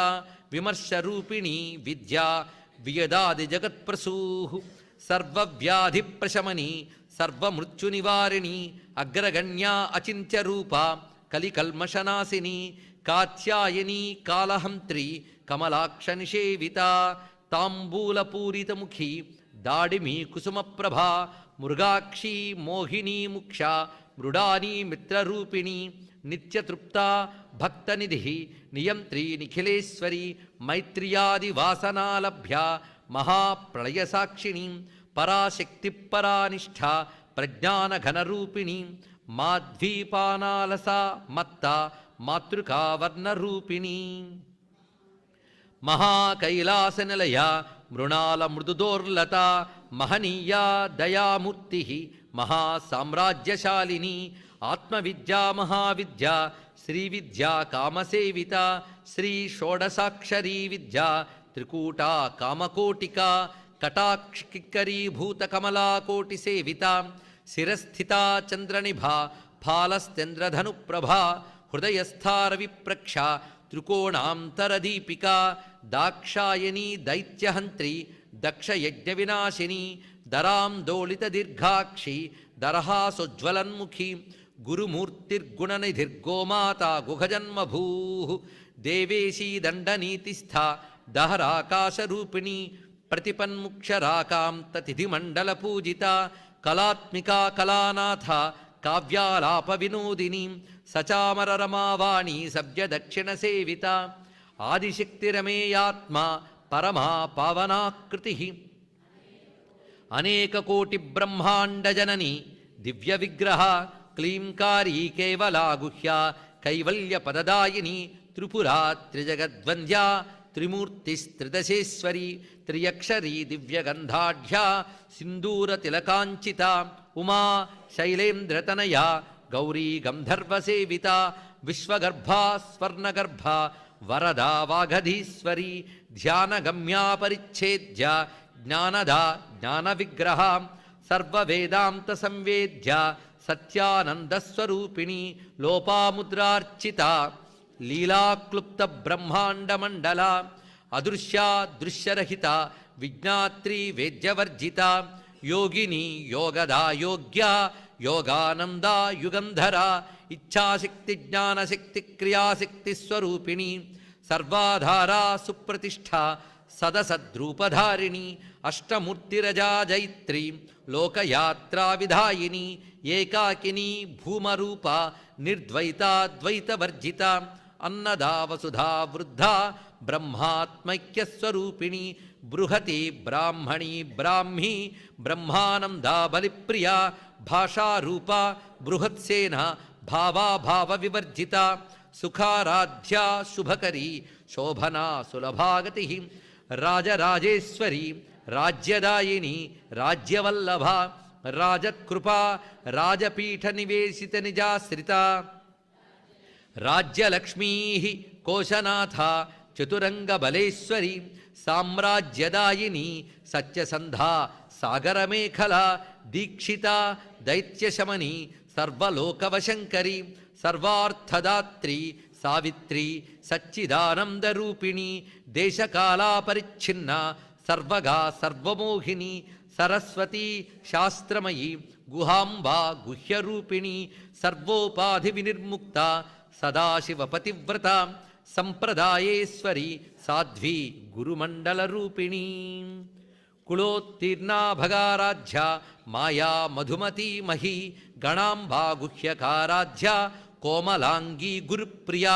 విమర్శరూపిణి విద్యా వియదాది జగత్ప్రసూ సర్వవ్యాధిప్రశమని సర్వమృత్యునివారిణి అగ్రగణ్యా అచింత్యరూప కలికల్మషనాశిని కాత్యాయని కాళహంత్రి కమలాక్ష నిషేవిత తాంబూలపూరితముఖి దాడిమి కుసుమప్రభా మృగాక్షి మోహిని ముక్ష మృడాని మిత్రరూపిణి నిత్యతృప్త భక్తనిధి నియంత్రీ నిఖిలేశ్వరి మైత్ర్యాది వాసనాలభ్య మహాప్రళయసాక్షిణి పరాశక్తి పరానిష్ఠ ప్రజ్ఞానఘనరూపిణి మాధ్వీపానాలసా మత్త మాతృకావర్ణరూపిణి మహాకైలాసనిలయ మృణాల మృదుదోర్లత మహనీయా దయామూర్తి మహాసామ్రాజ్యశాలిని ఆత్మవిద్యా మహావిద్య శ్రీవిద్యా కామసేవిత శ్రీ షోడసాక్షరీ విద్య త్రికూటా కామకోటిక కటాక్షికరీభూత కమలాకోటి సేవిత శిరస్థితా చంద్రనిభా ఫాలశ్చంద్రధనుప్రభా హృదయస్థారవిప్రక్ష త్రికోణాంతరదీపికా దాక్షాయణీ దైత్యహంత్రి దక్షయజ్ఞవినాశిని దరాం దోళితదీర్ఘాక్షి దరహాసోజ్వలన్ముఖి గురుమూర్తిర్గుణనిధిర్గోమాతా గుహజన్మభూ దేవేశీ దండనీతిస్థ దహరాకాశరూపిణి ప్రతిపన్ముక్షరాకాంతతిథిమండలపూజిత కళాత్మికా కళానాథ కావ్యాలాప వినోదిని సచామరరమావాణి సవ్యదక్షిణ సేవిత ఆదిశక్తిరమేయాత్మ పరమా పావనాకృతి అనేకకోటి బ్రహ్మాండజనని దివ్య విగ్రహ క్లీంకారీ కేవలా గుహ్య కైవల్యపదదాయిని త్రిపురా త్రిజగద్వంద్యా త్రిమూర్తిస్త్రిదశేశ్వరి త్రియక్షరీ దివ్యగంధాఢ్యా సింధూరతిలకాంచిత ఉమా శైలేంద్రతనయా గౌరీ గంధర్వసేవిత విశ్వగర్భా స్వర్ణగర్భా వరదా వాగధీశ్వరి ధ్యానగమ్యా పరిచ్ఛేద్య జ్ఞానదా జ్ఞానవిగ్రహ సర్వవేదాంత సంవేద్య సత్యానందస్వరూపిణి లోపాముద్రార్చిత లీలాక్లుప్త బ్రహ్మాండమండల అదృశ్యా దృశ్యరహిత విజ్ఞాత్రి వేద్యవర్జిత యోగిని యోగదా యోగ్య యోగానందా యుగంధర ఇచ్ఛాశక్తి జ్ఞానశక్తి క్రియాశక్తి స్వరూపిణి సర్వాధారా సుప్రతిష్ఠ సదసద్రూపధారిణి అష్టమూర్తిరజా జైత్రి లోకయాత్రా విధాయిని ఏకాకిని భూమరూప నిర్ద్వైతాద్వైతవర్జిత అన్నదా వసుధా వృద్ధ బ్రహ్మాత్మైక్యస్వరూపిణి బృహతి బ్రాహ్మణి బ్రాహ్మీ బ్రహ్మానందా బలిప్రియ భాషారూప బృహత్సేన భావాభావ వివర్జిత సుఖారాధ్యా శుభకరీ శోభనా సులభాగతి రాజరాజేశ్వరి రాజ్యదాయిని రాజ్యవల్లభ రాజకృపా రాజపీఠ నివేశిత నిజాశ్రిత రాజ్యలక్ష్మీ కోశనాథ చతురంగబలేశ్వరి సామ్రాజ్యదాయిని సత్యసంధా సాగరమేఖల దీక్షిత దైత్యశమని సర్వలోకవశంకరి సర్వార్థదాత్రి సావిత్రి సచ్చిదానందరూపిణి దేశకాలాపరిచ్ఛిన్న సర్వగా సర్వమోహిని సరస్వతి శాస్త్రమయీ గుహాంబా గుహ్యరూపిణి సర్వోపాధి వినిర్ముక్త సదాశివపతివ్రత సంప్రదాయేశ్వరి సాధ్వి గురుమండలరూపిణి కులోత్తీర్ణా భగారాధ్య మాయా మధుమతీ మహీ గణాంబా గుహ్యకారాధ్య కోమలాంగీ గురుప్రియా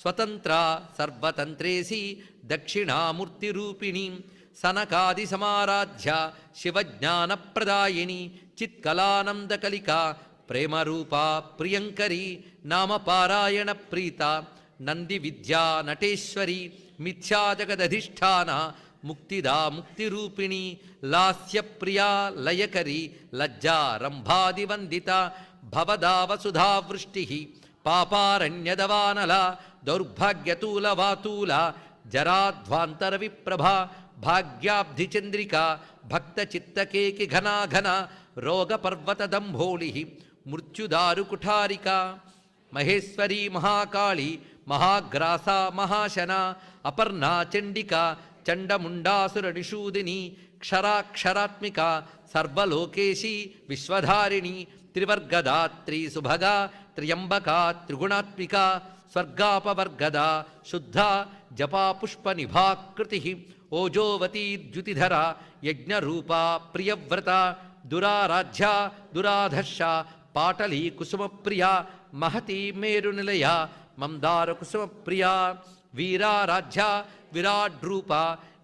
స్వతంత్ర సర్వతంత్రేసి దక్షిణామూర్తిరూపిణి సనకాది సమారాధ్య శివజ్ఞానప్రదాయిని చిత్కలానందకలికా ప్రేమరూపా ప్రియంకరీ నామపారాయణ ప్రీత నంది విద్యా నటేశ్వరి మిథ్యాజగదధిష్టాన ముక్తిదా ముక్తిరూపిణి లాస్యప్రియా లయకరి లజ్జా రంభాదివందిత భవదావసుధావృష్టి పాపారణ్యదవానల దౌర్భాగ్యతూలవాతూల జరాధ్వాంతర విప్రభ భాగ్యాబ్ధిచంద్రిక భక్తచిత్తకేకి ఘనాఘన రోగపర్వతదంభోళి మృత్యుదారుకుఠారిక మహేశ్వరీ మహాకాళి మహాగ్రాసా మహాశన అపర్ణా చండిక చండముండాసురనిషూదిని క్షరాక్షరాత్మిక సర్వలోకేశీ విశ్వధారిణి త్రివర్గదాత్రి సుభగా త్ర్యంబకా త్రిగుణాత్మిక స్వర్గాపవర్గద శుద్ధ జపాపుష్పనిభాకృతి ఓజోవతీ ద్యుతిధర యజ్ఞరూపా ప్రియవ్రత దురారాధ్య దురాధర్ష పాటలీ కుసుమప్రియ మహతి మేరునిలయ మందార కుసుమప్రియ వీరారాధ్య విరాడ్రూప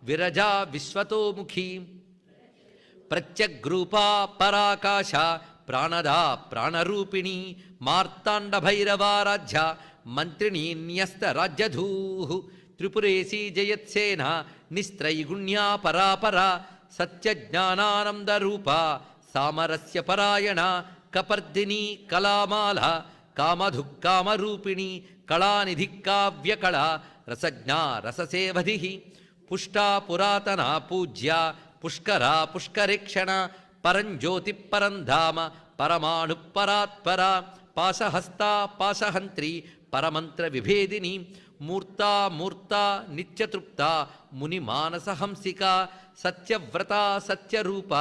విరజా విశ్వతోముఖి ప్రత్యగ్రూపా పరాకాశ ప్రాణదా ప్రాణరూపిణి మార్తాండభైరవారాధ్య మంత్రిణీ న్యస్త రాజ్యధూ త్రిపురేశీ జయత్సేన నిస్త్రైగుణ్యా పరాపర సత్యజ్ఞానానందరూప సామరస్య పరాయణ కపర్దిని కళామాల కామధుక్కామరూపిణి కళానిధి కావ్యకళ రసజ్ఞా రససేవధి పుష్టా పురాతన పూజ్య పుష్కరా పుష్కరేక్షణ పరంజ్యోతి పరంధామ పరమాణు పరాత్పర పాశహస్తా పాశహంత్రి పరమంత్ర విభేదిని మూర్తా మూర్త నిత్యతృప్త మునిమానసహంసిక సత్యవ్రత సత్యరూప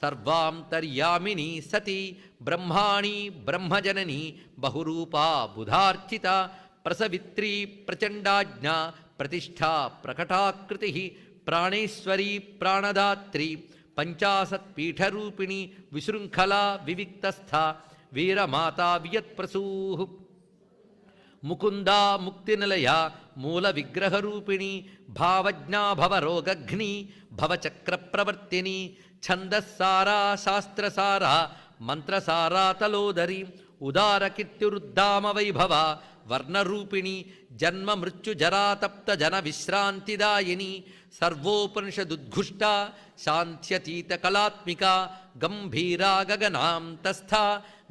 సర్వాంతర్యామిని సతి బ్రహ్మాణి బ్రహ్మజనని బహురూపా బుధార్చిత ప్రసవిత్రీ ప్రచండాజ్ఞ ప్రతిష్ఠా ప్రకటాకృతి ప్రాణేశ్వరీ ప్రాణదాత్రి పంచాశత్పీఠరూపిణి విశృంఖలా వివిక్తస్థ వీరమాతా వియత్ప్రసూ ముకుందా ముక్తినిలయ మూల విగ్రహరూపిణి భావజ్ఞా భవరోగఘ్ని భవచక్రప్రవర్తిని ఛందస్సారా శాస్త్రసారా మంత్రసారా తలోదరి ఉదారకీర్తిరుద్దామ వైభవ వర్ణరూపిణి జన్మ మృత్యుజరాతప్త జన విశ్రాంతిదాయిని సర్వోపనిషదుద్ఘుష్ట శాంత్యతీత కళాత్మిక గంభీరా గగనాంతస్థ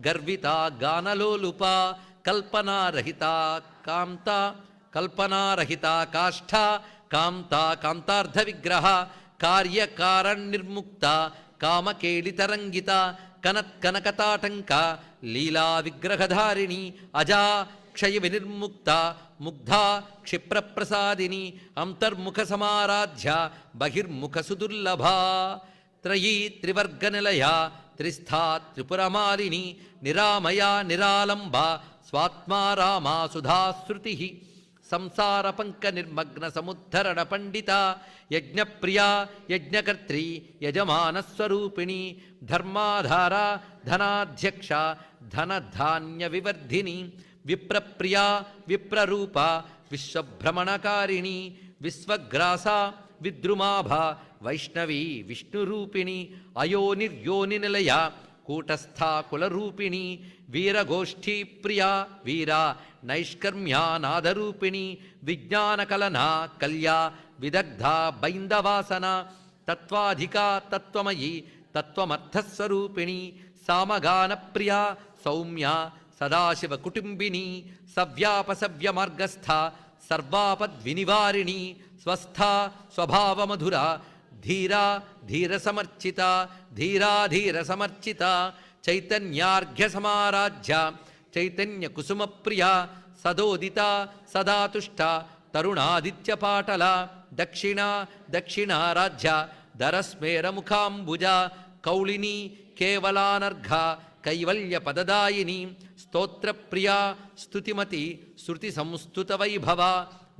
గర్వితా గానలోలుప కల్పనారహిత కాంత కల్పనారహిత కాష్ఠ కాంత కాంతార్థ విగ్రహ కార్యకారణ్నిర్ముక్త కామకేళితరంగిత కనత్కనకతాటంక లీలా విగ్రహధారిణి అజా క్షయ వినిర్ముక్త ముగ్ధా క్షిప్రప్రసాదిని అంతర్ముఖ సమారాధ్య బహిర్ముఖ సుదుర్లభా త్రయీ త్రివర్గనిలయ త్రిస్థా త్రిపురమాలిని నిరామయా నిరాలంబ స్వాత్మా రామా సుధాశ్రుతి సంసార పంక నిర్మగ్న సముద్ధరణ పండిత యజ్ఞప్రియా యజ్ఞకర్త్రి యజమానస్వరూపిణి ధర్మాధార ధనాధ్యక్ష ధనధాన్య వివర్ధిని విప్రప్రియా విప్రరూప విశ్వభ్రమణకారిణి విశ్వగ్రాస విద్రుమాభ వైష్ణవీ విష్ణురూపిణి అయోనిర్యోనినిలయ కూటస్థా కులరూపిణి వీరగోష్ఠీ ప్రియా వీరా నైష్కర్మ్యానాదరూపిణి విజ్ఞానకలనా కల్యా విదగ్ధా బైందవాసన తత్వాధికా తత్వమయీ తత్వమర్థస్వరూపిణి సామగాన ప్రియా సౌమ్య సదాశివ కుటుంబిని సవ్యాపసవ్యమార్గస్థ సర్వాపద్వినివారిణి స్వస్థ స్వభావమధుర ధీరా ధీరసమర్చిత ధీరాధీరసమర్చిత చైతన్యార్ఘ్య సమారాధ్య చైతన్య కుసుమ ప్రియ సదోదిత సదాతుష్ట తరుణాదిత్యపాటల దక్షిణ దక్షిణారాధ్య దరస్మేరముఖాంబుజ కౌళిని కేవలానర్ఘ కైవల్య పదదాయిని స్తోత్రప్రియా స్తుతిమతి శృతి సంస్తుత వైభవ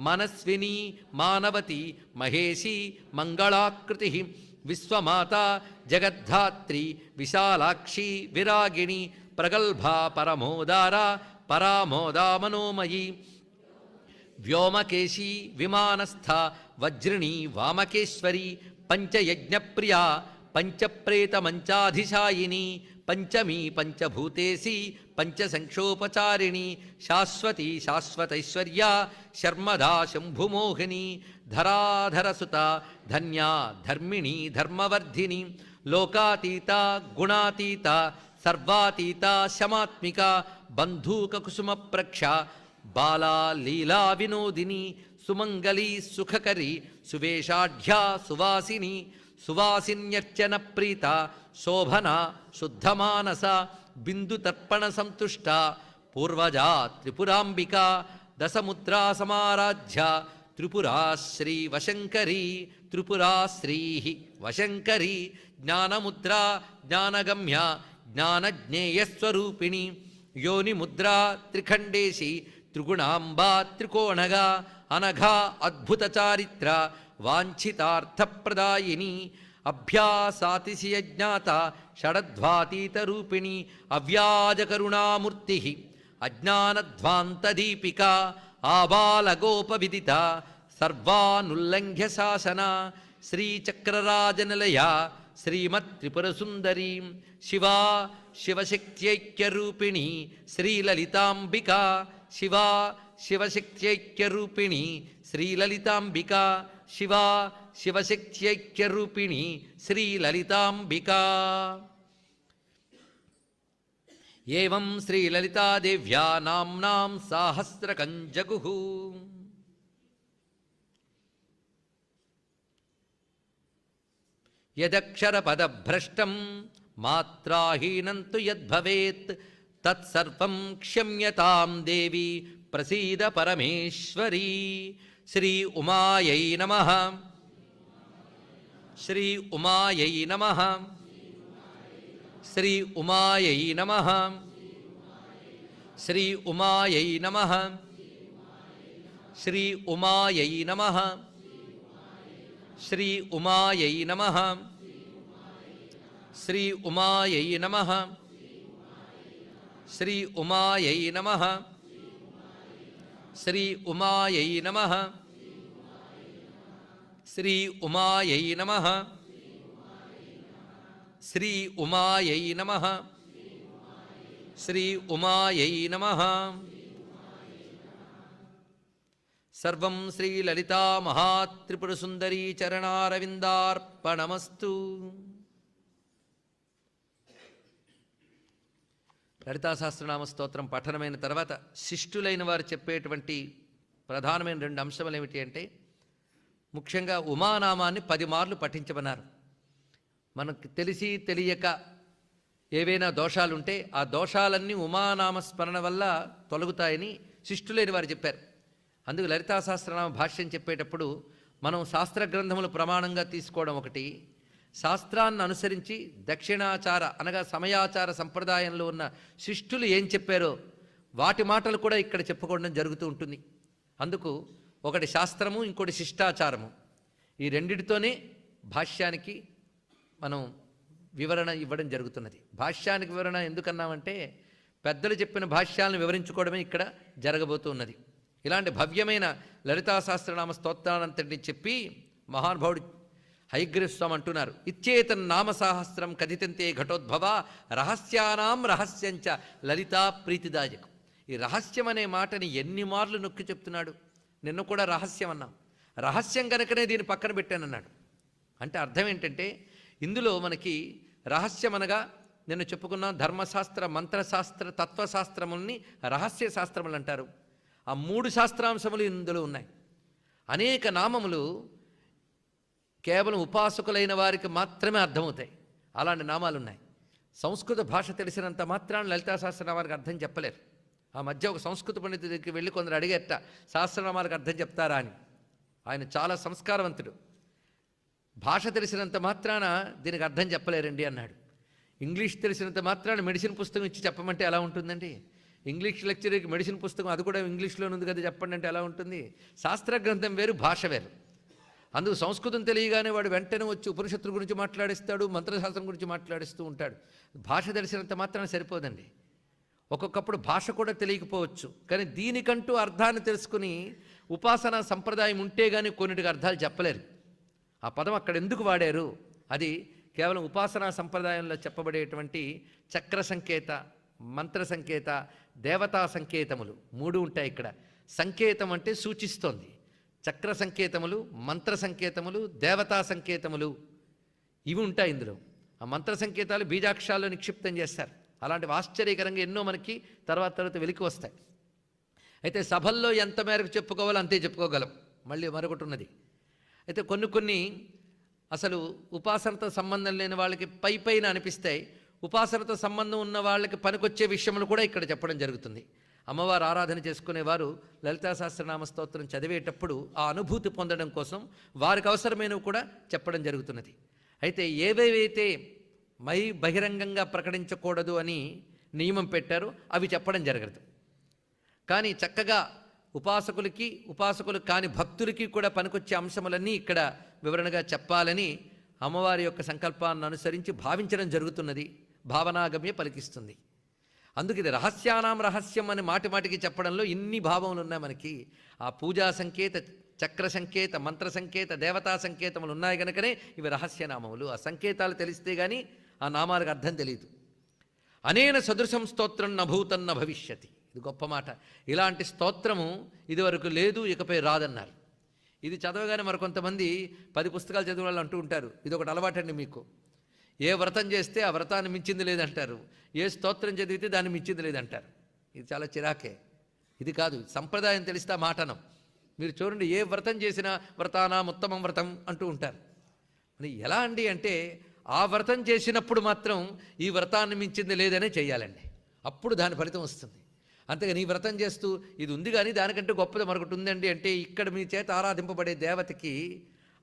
మనస్విని మానవతి మహేషి మంగళాకృతి విశ్వమాత జగద్ధాత్రి విశాలాక్షి విరాగిణి ప్రగల్భా పరమోదార పరామోదా మనోమయీ వ్యోమకేశీ విమానస్థ వజ్రిణి వామకేశ్వరి పంచయజ్ఞప్రియా పంచప్రేతమంచాధిశాయిని పంచమీ పంచభూతేసి పంచసంక్షోపచారిణి శాశ్వతి శాశ్వతైశ్వర్యా శర్మదా శంభుమోహిని ధరాధరసుత ధన్యా ధర్మిణి ధర్మవర్ధిని లోకాతీత గుణాతీత సర్వాతీత శమాత్మిక బంధూకకుసుమ ప్రక్ష బాలా లీలా వినోదిని సుమంగళీ సుఖకరి సువేషాఢ్యా సువాసిని సువాసిన్యర్చన ప్రీత శోభన శుద్ధమానస బిందుతర్పణ సంతుష్ట పూర్వజా త్రిపురాంబిక దశముద్రా సమారాధ్య త్రిపురా శ్రీ వశంకరీ త్రిపురా శ్రీ వశంకరీ జ్ఞానముద్రా జ్ఞానగమ్య జ్ఞానజ్ఞేయస్వరూపిణి యోనిముద్రా త్రిఖండేశి త్రిగుణాంబా త్రికోణగా అనఘా అద్భుత చారిత్ర వాంఛితార్థప్రదాయిని అభ్యాసాతిశయజ్ఞాత షడధ్వాతీతరూపిణి అవ్యాజకరుణామూర్తి అజ్ఞానధ్వాంతదీపిక ఆబాలగోపవిదిత సర్వానుల్లంఘ్య శాసన శ్రీచక్రరాజనిలయ శ్రీమత్త్రిపురసుందరీ శివా శివశక్త్యైక్యరూపిణి శ్రీలలితాంబిక శివా శివశక్త్యైక్యరూపిణి శ్రీలలితాంబిక శివా శివశక్త్యైక్యరూపిణి శ్రీలలితాంబిక ఏవం శ్రీలలితాదేవ్యా నామ్నాం సాహస్రకం జగుః యదక్షరపదభ్రష్టం మాత్రాహీనం తు యద్భవేత్ తత్సర్వం క్షమ్యతాం దేవి ప్రసీద పరమేశ్వరీ. శ్రీ ఉమాయై నమః. శ్రీ ఉమాయై నమః. శ్రీ ఉమాయై నమః. శ్రీ ఉమాయై నమః. శ్రీ ఉమాయై నమః. శ్రీ ఉమాయై నమః. శ్రీ ఉమాయై నమః. శ్రీ ఉమాయై నమః. శ్రీ ఉమాయై నమః. శ్రీ ఉమాయై నమః. శ్రీ ఉమాయై నమః. శ్రీ ఉమాయై నమః. సర్వం శ్రీలలితా మహాత్రిపురసుందరీ చరణారవిందార్పణమస్తు. లలితా సహస్రనామ స్తోత్రం పఠనమైన తర్వాత శిష్టులైన వారు చెప్పేటువంటి ప్రధానమైన 2 అంశములు ఏమిటి అంటే, ముఖ్యంగా ఉమానామాన్ని 10 మార్లు పఠించమన్నారు. మనకు తెలిసి తెలియక ఏవైనా దోషాలుంటే ఆ దోషాలన్నీ ఉమానామ స్మరణ వల్ల తొలగుతాయని శిష్టులైన వారు చెప్పారు. అందుకు లలితా సహస్రనామ భాష్యం చెప్పేటప్పుడు మనం శాస్త్ర గ్రంథములు ప్రమాణంగా తీసుకోవడం ఒకటి, శాస్త్రాన్ని అనుసరించి దక్షిణాచార అనగా సమయాచార సంప్రదాయంలో ఉన్న శిష్టులు ఏం చెప్పారో వాటి మాటలు కూడా ఇక్కడ చెప్పుకోవడం జరుగుతూ ఉంటుంది. అందుకు ఒకటి శాస్త్రము, ఇంకోటి శిష్టాచారము. ఈ రెండిటితోనే భాష్యానికి మనం వివరణ ఇవ్వడం జరుగుతున్నది. భాష్యానికి వివరణ ఎందుకన్నామంటే పెద్దలు చెప్పిన భాష్యాలను వివరించుకోవడమే ఇక్కడ జరగబోతున్నది. ఇలాంటి భవ్యమైన లలితా సహస్రనామ స్తోత్రానంతటిని చెప్పి మహానుభావుడు హయగ్రీవస్వామి అంటున్నారు, ఇచ్చేతన్ నామ సహస్రం కథితంతే ఘటోద్భవ రహస్యానాం రహస్యంచ లలితా ప్రీతిదాయకం. ఈ రహస్యం అనే మాటని ఎన్ని మార్లు నొక్కి చెప్తున్నాడు. నిన్న కూడా రహస్యం అన్నాం, రహస్యం కనుకనే దీన్ని పక్కన పెట్టానన్నాడు. అంటే అర్థం ఏంటంటే ఇందులో మనకి రహస్యం అనగా నిన్న చెప్పుకున్న ధర్మశాస్త్ర, మంత్రశాస్త్ర, తత్వశాస్త్రముల్ని రహస్య శాస్త్రములు అంటారు. ఆ 3 శాస్త్రాంశములు ఇందులో ఉన్నాయి. అనేక నామములు కేవలం ఉపాసకులైన వారికి మాత్రమే అర్థమవుతాయి. అలాంటి నామాలు ఉన్నాయి. సంస్కృత భాష తెలిసినంత మాత్రాన్ని లలితా సహస్రనామాలకు అర్థం చెప్పలేరు. ఆ మధ్య ఒక సంస్కృత పండితుడి దగ్గరికి వెళ్ళి కొందరు అడిగేట సహస్రనామాలకు అర్థం చెప్తారా అని. ఆయన చాలా సంస్కారవంతుడు. భాష తెలిసినంత మాత్రాన దీనికి అర్థం చెప్పలేరండి అన్నాడు. ఇంగ్లీష్ తెలిసినంత మాత్రాన మెడిసిన్ పుస్తకం ఇచ్చి చెప్పమంటే ఎలా ఉంటుందండి? ఇంగ్లీష్ లెక్చర్కి మెడిసిన్ పుస్తకం అది కూడా ఇంగ్లీష్లోనే ఉంది కదా చెప్పండి అంటే ఎలా ఉంటుంది? శాస్త్ర గ్రంథం వేరు, భాష వేరు. అందుకు సంస్కృతం తెలియగానే వాడు వెంటనే వచ్చి ఉపనిషత్తుల గురించి మాట్లాడిస్తాడు, మంత్రశాస్త్రం గురించి మాట్లాడిస్తూ ఉంటాడు. భాష తెలిసినంత మాత్రాన సరిపోదండి. ఒక్కొక్కప్పుడు భాష కూడా తెలియకపోవచ్చు, కానీ దీనికంటూ అర్థాన్ని తెలుసుకుని ఉపాసనా సంప్రదాయం ఉంటే కానీ కొన్నిటికి అర్థాలు చెప్పలేరు. ఆ పదం అక్కడ ఎందుకు వాడారు? అది కేవలం ఉపాసనా సంప్రదాయంలో చెప్పబడేటువంటి చక్ర సంకేత, మంత్ర సంకేత, దేవతా సంకేతములు 3 ఉంటాయి ఇక్కడ. సంకేతం అంటే సూచిస్తోంది. చక్ర సంకేతములు, మంత్ర సంకేతములు, దేవతా సంకేతములు ఇవి ఉంటాయి ఇందులో. ఆ మంత్ర సంకేతాలు బీజాక్షరాల్లో నిక్షిప్తం చేస్తారు. అలాంటివి ఆశ్చర్యకరంగా ఎన్నో మనకి తర్వాత వెలికి వస్తాయి. అయితే సభల్లో ఎంత మేరకు చెప్పుకోవాలో అంతే చెప్పుకోగలం. మళ్ళీ మరొకటి ఉన్నది. అయితే కొన్ని అసలు ఉపాసనతో సంబంధం లేని వాళ్ళకి పైన అనిపిస్తాయి. ఉపాసనతో సంబంధం ఉన్న వాళ్ళకి పనికొచ్చే విషయములు కూడా ఇక్కడ చెప్పడం జరుగుతుంది. అమ్మవారు ఆరాధన చేసుకునేవారు లలితా సహస్రనామ స్తోత్రం చదివేటప్పుడు ఆ అనుభూతి పొందడం కోసం వారికి అవసరమైనవి కూడా చెప్పడం జరుగుతున్నది. అయితే ఏవేవైతే బహిరంగంగా ప్రకటించకూడదు అని నియమం పెట్టారో అవి చెప్పడం జరగదు. కానీ చక్కగా ఉపాసకులు కాని భక్తులకి కూడా పనికొచ్చే అంశములన్నీ ఇక్కడ వివరణగా చెప్పాలని అమ్మవారి యొక్క సంకల్పాన్ని అనుసరించి భావించడం జరుగుతున్నది. భావనాగమ్య పలికిస్తుంది. అందుకు ఇది రహస్యానాం రహస్యం అని మాటిమాటికి చెప్పడంలో ఇన్ని భావములు ఉన్నాయి మనకి. ఆ పూజా సంకేత, చక్ర సంకేత, మంత్ర సంకేత, దేవతా సంకేతములు ఉన్నాయి కనుకనే ఇవి రహస్యనామములు. ఆ సంకేతాలు తెలిస్తే కానీ ఆ నామాలకు అర్థం తెలియదు. అనేన సదృశం స్తోత్రం నభూతన్న భవిష్యతి. ఇది గొప్ప మాట. ఇలాంటి స్తోత్రము ఇదివరకు లేదు, ఇకపై రాదన్నారు. ఇది చదవగానే మరికొంతమంది 10 పుస్తకాలు చదివిన వాళ్ళు అంటూ ఉంటారు, ఇది ఒకటి అలవాటండి మీకు. ఏ వ్రతం చేస్తే ఆ వ్రతాన్ని మించింది లేదంటారు, ఏ స్తోత్రం చదివితే దాన్ని మించింది లేదంటారు. ఇది చాలా చిరాకే. ఇది కాదు, సంప్రదాయం తెలిస్తే ఆ మాటనం. మీరు చూడండి, ఏ వ్రతం చేసినా వ్రతానాం ఉత్తమం వ్రతం అంటూ ఉంటారు. అది ఎలా అండి అంటే ఆ వ్రతం చేసినప్పుడు మాత్రం ఈ వ్రతాన్ని మించింది లేదనే చేయాలండి. అప్పుడు దాని ఫలితం వస్తుంది. అంతగా నీ వ్రతం చేస్తూ ఇది ఉంది కానీ దానికంటే గొప్పది మరొకటి ఉందండి అంటే ఇక్కడ మీ చేత ఆరాధింపబడే దేవతకి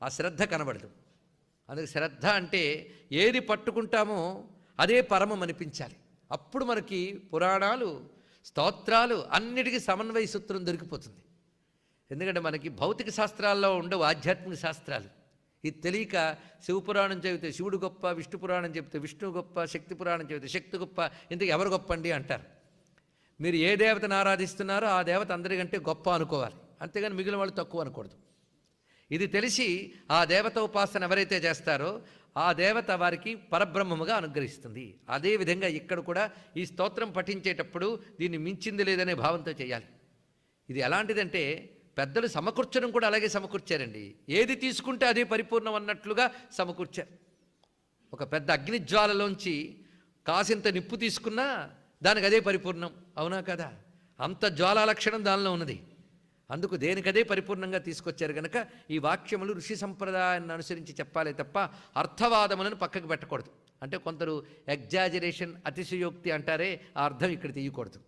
ఆ శ్రద్ధ కనబడదు. అందుకే శ్రద్ధ అంటే ఏది పట్టుకుంటామో అదే పరమం అనిపించాలి. అప్పుడు మనకి పురాణాలు, స్తోత్రాలు అన్నిటికీ సమన్వయ సూత్రం దొరికిపోతుంది. ఎందుకంటే మనకి భౌతిక శాస్త్రాల్లో ఉండవు ఆధ్యాత్మిక శాస్త్రాలు. ఇది తెలియక శివపురాణం చెబితే శివుడు గొప్ప, విష్ణు పురాణం చెబితే విష్ణువు గొప్ప, శక్తి పురాణం చెబితే శక్తి గొప్ప, ఇంతకు ఎవరు గొప్ప అండి అంటారు. మీరు ఏ దేవతను ఆరాధిస్తున్నారో ఆ దేవత అందరికంటే గొప్ప అనుకోవాలి, అంతేగాని మిగిలిన వాళ్ళు తక్కువ అనకూడదు. ఇది తెలిసి ఆ దేవత ఉపాసన ఎవరైతే చేస్తారో ఆ దేవత వారికి పరబ్రహ్మముగా అనుగ్రహిస్తుంది. అదేవిధంగా ఇక్కడ కూడా ఈ స్తోత్రం పఠించేటప్పుడు దీన్ని మించింది లేదనే భావంతో చేయాలి. ఇది ఎలాంటిదంటే పెద్దలు సమకూర్చడం కూడా అలాగే సమకూర్చారండి. ఏది తీసుకుంటే అదే పరిపూర్ణం అన్నట్లుగా సమకూర్చారు. ఒక పెద్ద అగ్నిజ్వాలలోంచి కాసింత నిప్పు తీసుకున్నా దానికి అదే పరిపూర్ణం, అవునా కదా? అంత జ్వాలా లక్షణం దానిలో ఉన్నది. అందుకు దేనికదే పరిపూర్ణంగా తీసుకొచ్చారు కనుక ఈ వాక్యములు ఋషి సంప్రదాయాన్ని అనుసరించి చెప్పాలి తప్ప అర్థవాదములను పక్కకు పెట్టకూడదు. అంటే కొందరు ఎగ్జాజరేషన్, అతిశయోక్తి అంటారే, ఆ అర్థం ఇక్కడ తీయకూడదు.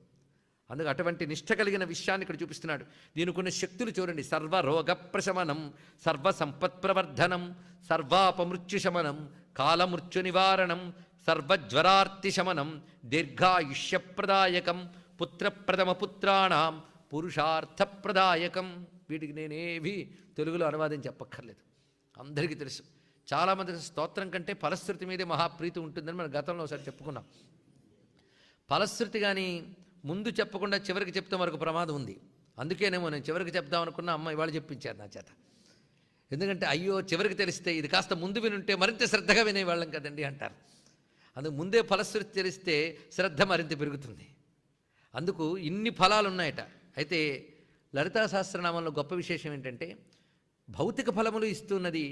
అందుకు అటువంటి నిష్ఠ కలిగిన విషయాన్ని ఇక్కడ చూపిస్తున్నాడు. దీనికి ఉన్న శక్తులు చూడండి: సర్వరోగ ప్రశమనం, సర్వసంపత్ప్రవర్ధనం, సర్వాపమృత్యుశమనం, కాలమృత్యు నివారణం, సర్వజ్వరార్తిశమనం, దీర్ఘాయుష్యప్రదాయకం, పుత్రప్రథమ పుత్రాణం, పురుషార్థప్రదాయకం. వీటికి నేనేవి తెలుగులో అనువాదం చెప్పక్కర్లేదు, అందరికీ తెలుసు. చాలామంది స్తోత్రం కంటే ఫలశ్రుతి మీదే మహాప్రీతి ఉంటుందని మనం గతంలో ఒకసారి చెప్పుకున్నాం. ఫలశ్రుతి కానీ ముందు చెప్పకుండా చివరికి చెప్తే మరొక ప్రమాదం ఉంది. అందుకేనేమో నేను చివరికి చెప్దాం అనుకున్న అమ్మ ఇవాళ చెప్పించారు నా చేత. ఎందుకంటే అయ్యో చివరికి తెలిస్తే ఇది కాస్త ముందు వినుంటే మరింత శ్రద్ధగా వినేవాళ్ళం కదండి అంటారు. అందుకు ముందే ఫలశ్రుతి తెలిస్తే శ్రద్ధ మరింత పెరుగుతుంది. అందుకు ఇన్ని ఫలాలు ఉన్నాయట. అయితే లలితా సహస్రనామంలో గొప్ప విశేషం ఏంటంటే భౌతిక ఫలములు ఇస్తున్నది,